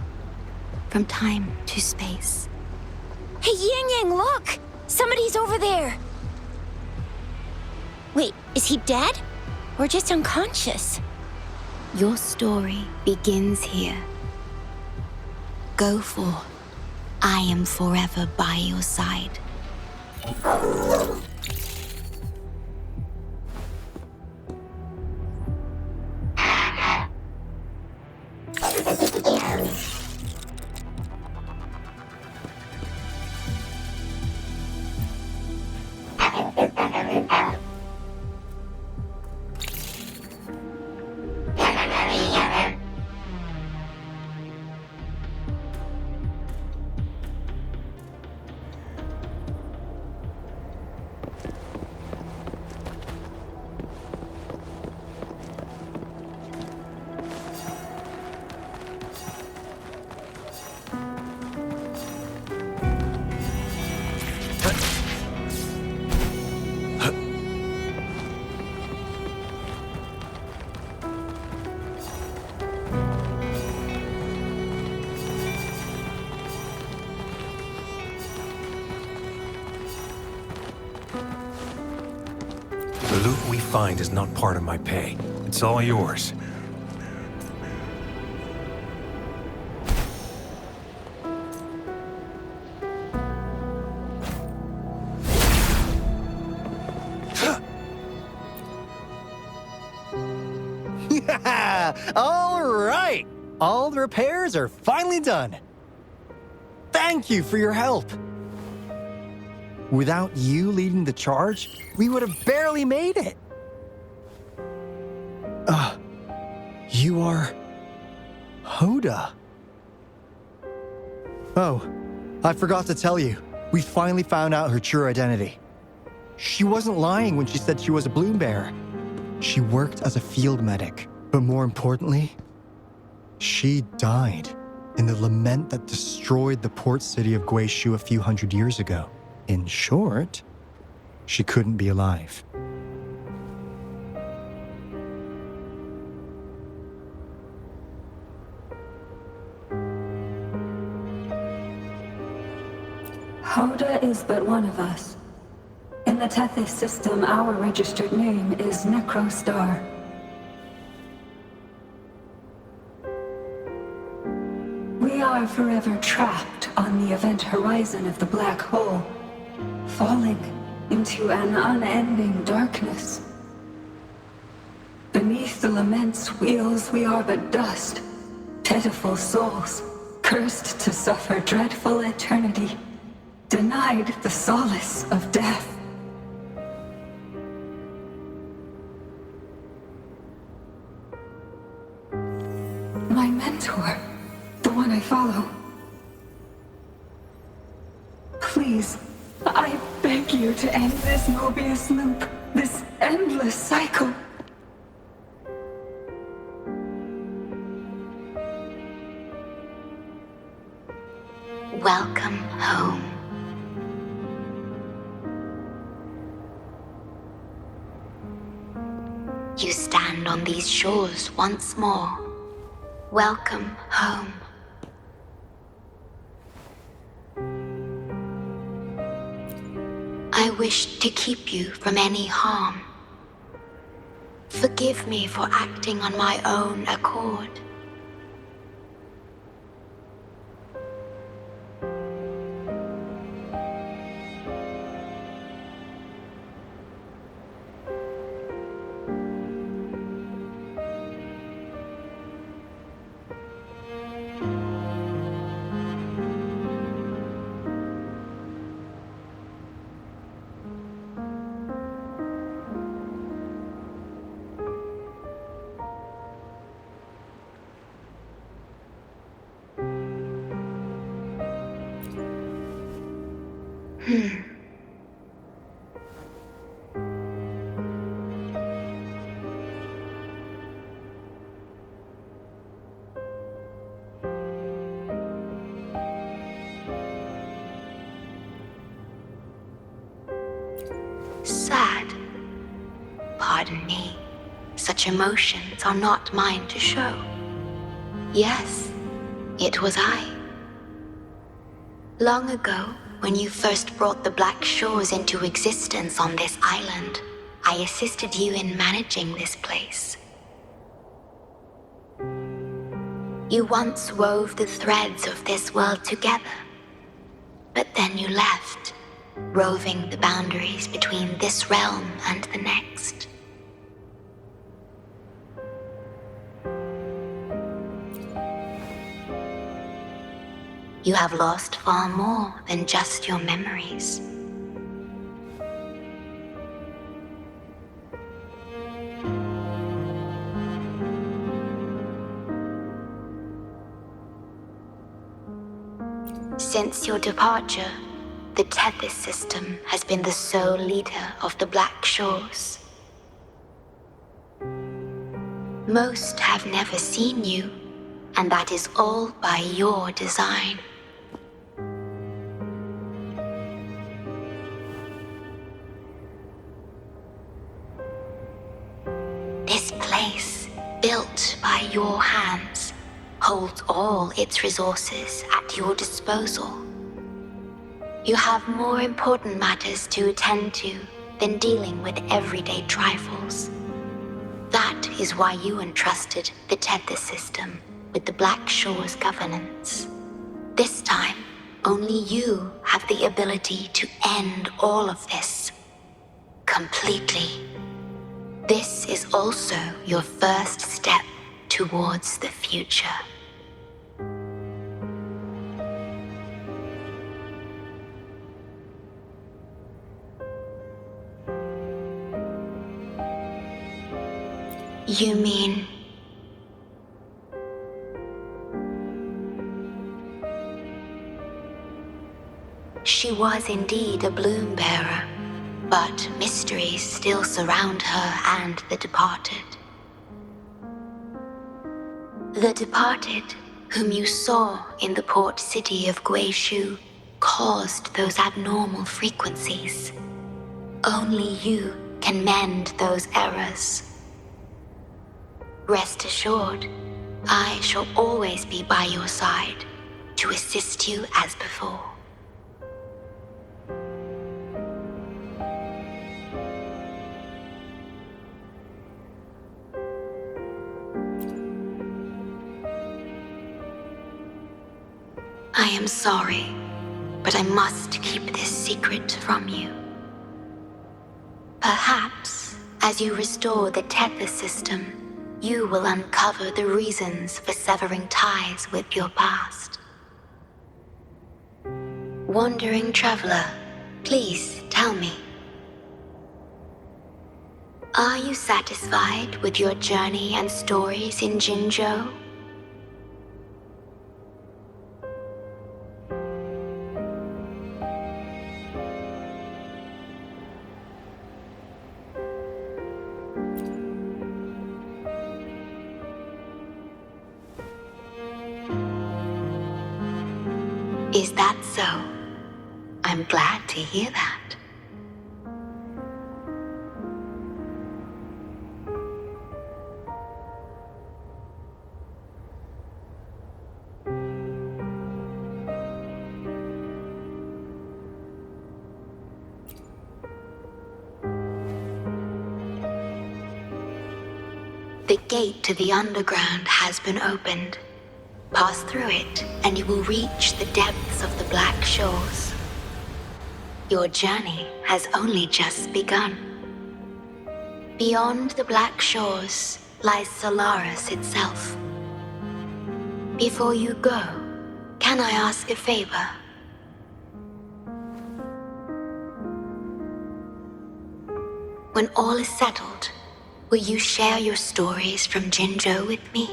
from time to space. Hey, Yang Yang, look! Somebody's over there! Wait, is he dead? Or just unconscious? Your story begins here. Go forth. I am forever by your side. loot we find is not part of my pay. It's all yours. Yeah! All right! All the repairs are finally done. Thank you for your help. Without you leading the charge, we would have barely made it. You are... Hoda. Oh, I forgot to tell you. We finally found out her true identity. She wasn't lying when she said she was a bloom bearer. She worked as a field medic, but more importantly, she died in the lament that destroyed the port city of Guishu a few hundred years ago. In short, she couldn't be alive. Hoda is but one of us. In the Tethys system, our registered name is Necrostar. We are forever trapped on the event horizon of the black hole, falling into an unending darkness. Beneath the lament's wheels, we are but dust, pitiful souls, cursed to suffer dreadful eternity, denied the solace of death. My mentor, the one I follow. Please, I beg you to end this Mobius loop, this endless cycle. Welcome home. You stand on these shores once more. Welcome home. I wish to keep you from any harm. Forgive me for acting on my own accord. Sad. Pardon me. Such emotions are not mine to show. Yes, it was I. Long ago, when you first brought the BlackShores into existence on this island, I assisted you in managing this place. You once wove the threads of this world together, but then you left, roving the boundaries between this realm and the next. You have lost far more than just your memories. Since your departure, the Tethys system has been the sole leader of the BlackShores. Most have never seen you, and that is all by your design. This place, built by your hands, holds all its resources at your disposal. You have more important matters to attend to than dealing with everyday trifles. That is why you entrusted the tether system with the BlackShores governance. This time, only you have the ability to end all of this. Completely. This is also your first step towards the future. You mean... She was indeed a bloom bearer, but mysteries still surround her and the departed. The departed, whom you saw in the port city of Guizhou, caused those abnormal frequencies. Only you can mend those errors. Rest assured, I shall always be by your side to assist you as before. I am sorry, but I must keep this secret from you. Perhaps, as you restore the tether system, you will uncover the reasons for severing ties with your past. Wandering traveler, please tell me. Are you satisfied with your journey and stories in Jinzhou? Is that so? I'm glad to hear that. The gate to the underground has been opened. Pass through it, and you will reach the depths of the BlackShores. Your journey has only just begun. Beyond the BlackShores lies Solaris itself. Before you go, can I ask a favor? When all is settled, will you share your stories from Jinzhou with me?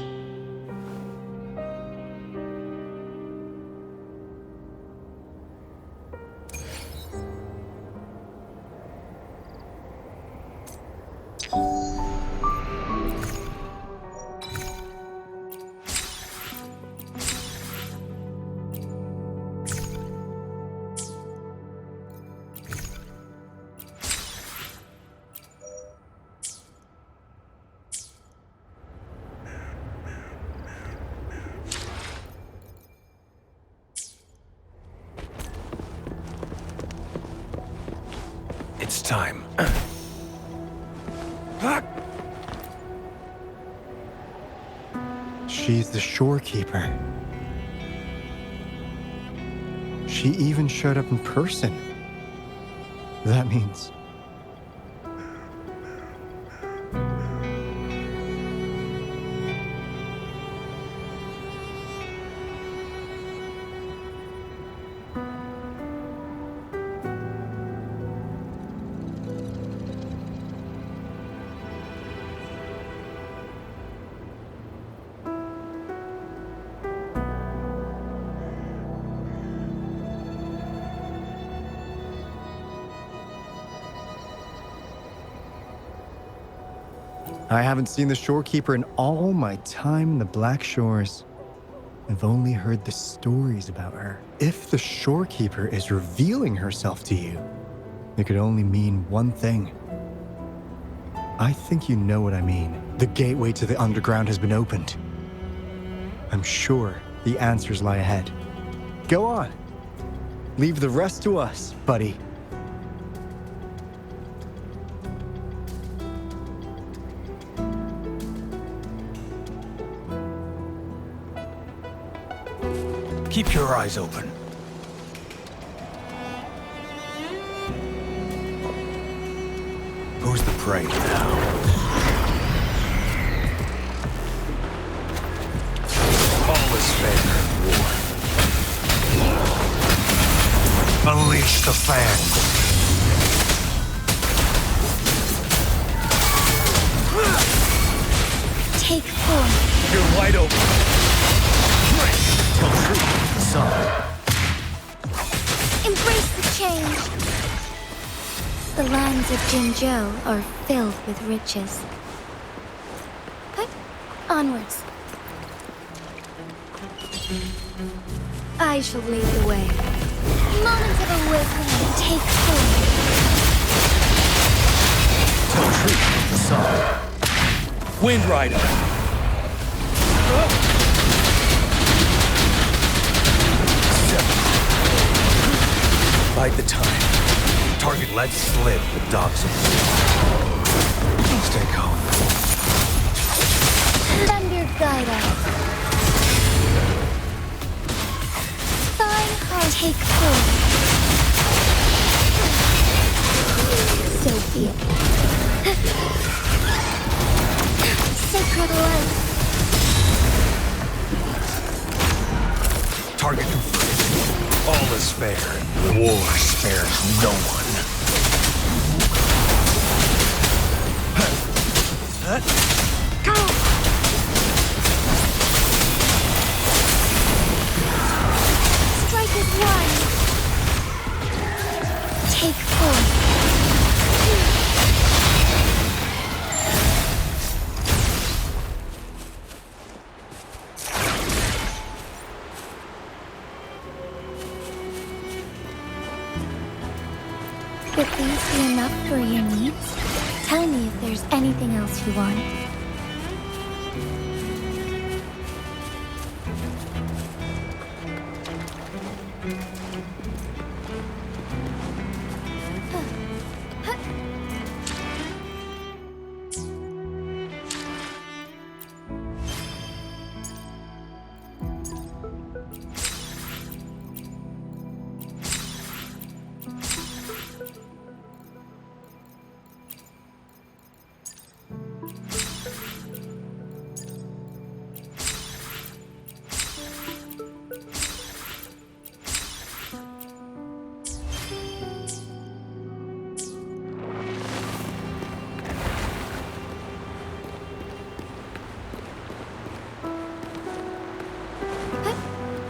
It's time. She's the shorekeeper. She even showed up in person. That means... I haven't seen the shorekeeper in all my time in the BlackShores. I've only heard the stories about her. If the shorekeeper is revealing herself to you, it could only mean one thing. I think you know what I mean. The gateway to the underground has been opened. I'm sure the answers lie ahead. Go on. Leave the rest to us, buddy. Keep your eyes open. Who's the prey now? All is fair in war. Unleash the fangs. Take form. You're wide open. Tell truth to the sun. Embrace the change. The lands of Jinzhou are filled with riches. But onwards. I shall lead the way. Moment of awakening. Take form. Tell truth to the sun. Wind Rider. Bide the time. Target let slip the dogs of war. Stay calm. Thunder guide us. Fine heart. Take form. So be it. Sacred light. Target confirmed. All is fair. War spares no one. Go! Strike as one. Take form. Would these be enough for your needs? Tell me if there's anything else you want.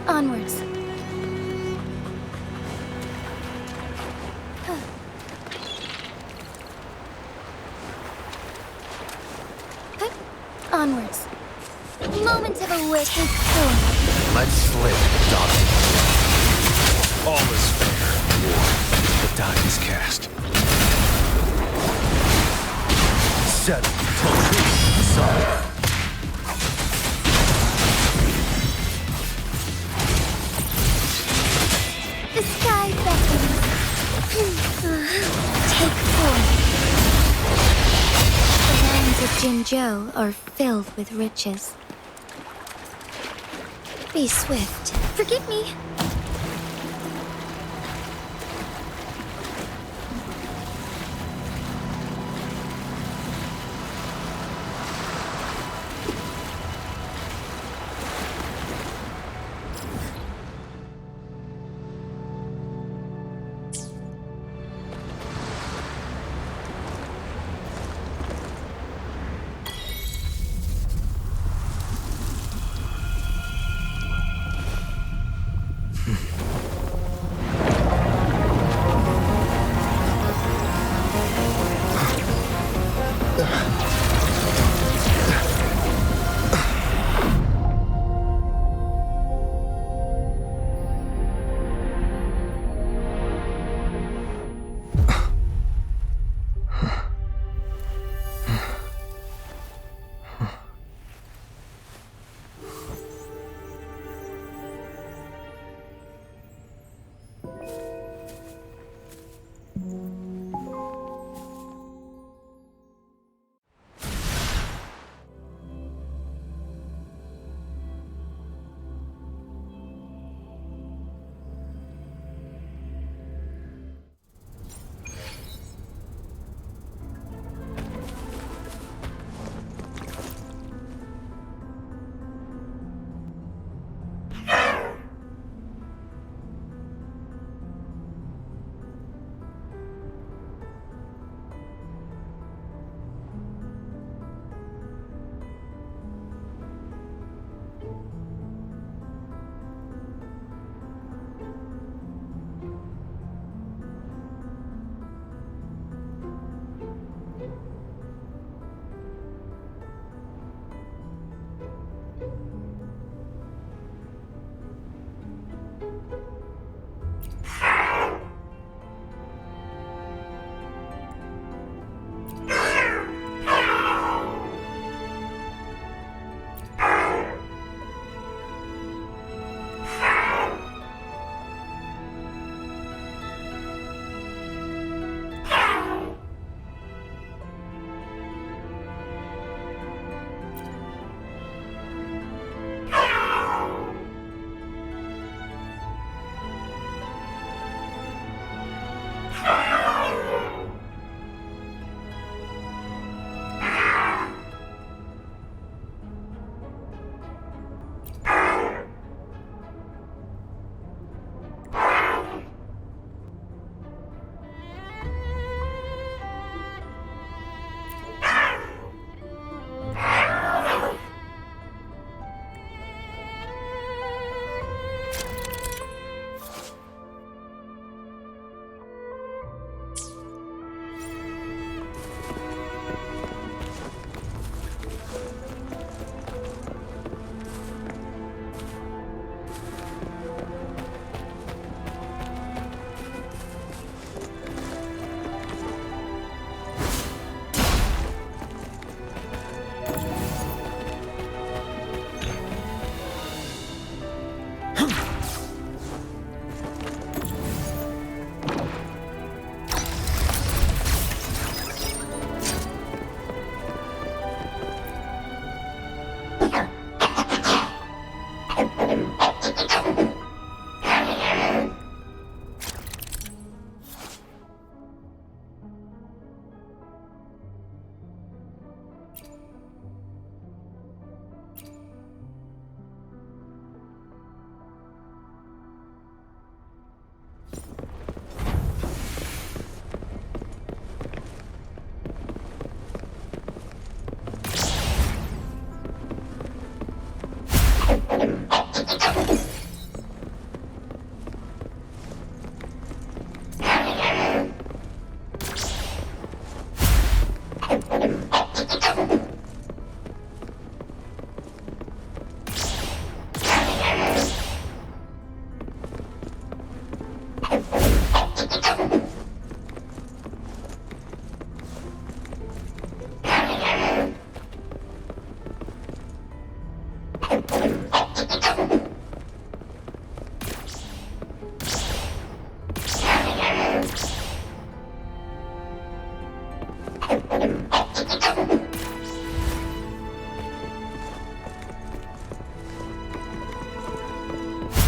Onwards. Onwards. Moment of awakening. Take form. Let slip the dogs of war. All is fair. War. The die is cast. Set. Tell truth to the sun. The sky beckons. Take form. The lands of Jinzhou are filled with riches. Be swift. Forgive me.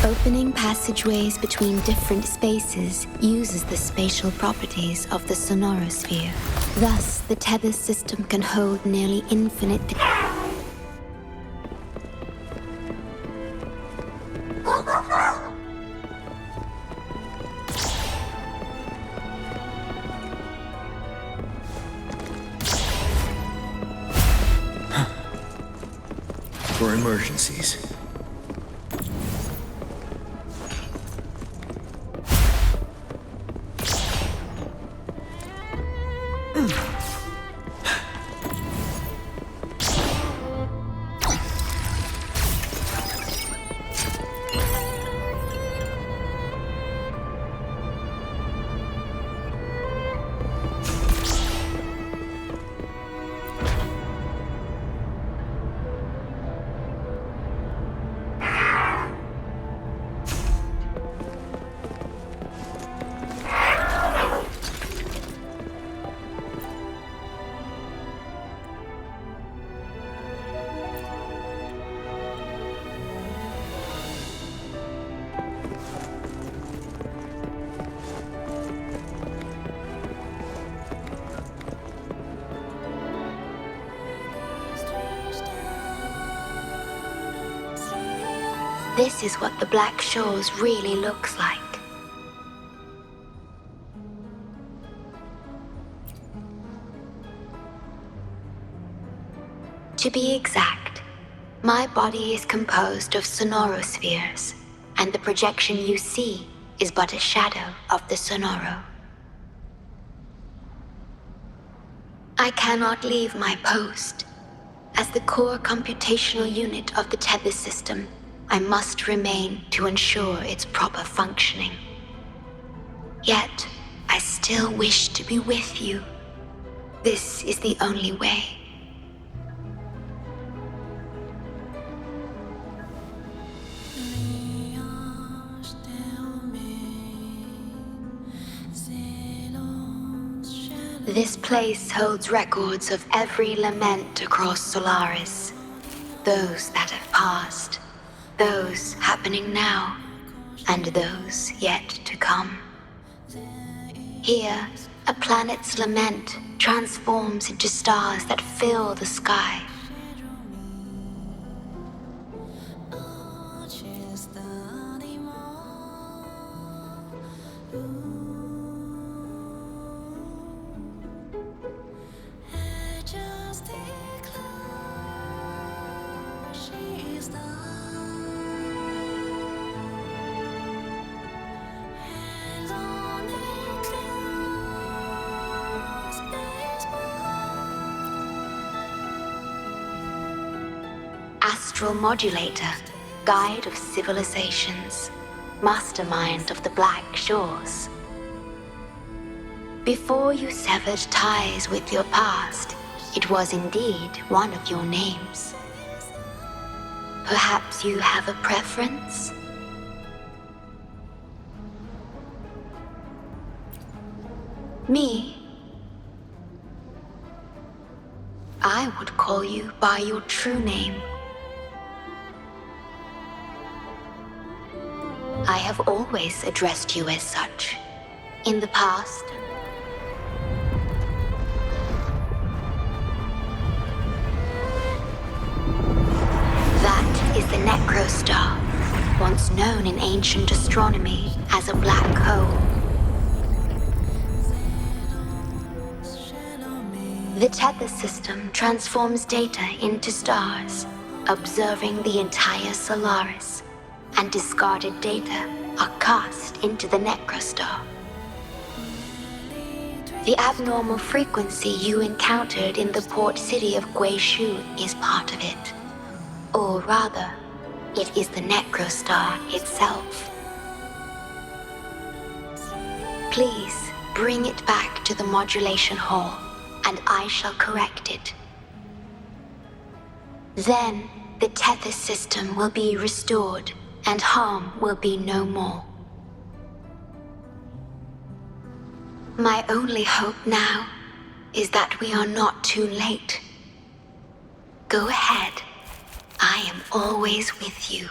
Opening passageways between different spaces uses the spatial properties of the sonorosphere. Thus, the tether system can hold nearly infinite... For emergencies. This is what the BlackShores really looks like. To be exact, my body is composed of sonorospheres, and the projection you see is but a shadow of the sonoro. I cannot leave my post. As the core computational unit of the tether system, I must remain to ensure its proper functioning. Yet, I still wish to be with you. This is the only way. This place holds records of every lament across Solaris. Those that have passed, those happening now, and those yet to come. Here, a planet's lament transforms into stars that fill the sky. Astral Modulator, Guide of Civilizations, Mastermind of the BlackShores. Before you severed ties with your past, it was indeed one of your names. Perhaps you have a preference? Me? I would call you by your true name. I have always addressed you as such. In the past. That is the Necrostar, once known in ancient astronomy as a black hole. The tether system transforms data into stars, observing the entire Solaris, and discarded data are cast into the Necrostar. The abnormal frequency you encountered in the port city of Guishu is part of it. Or rather, it is the Necrostar itself. Please bring it back to the modulation hall, and I shall correct it. Then, the tether system will be restored, and harm will be no more. My only hope now is that we are not too late. Go ahead. I am always with you.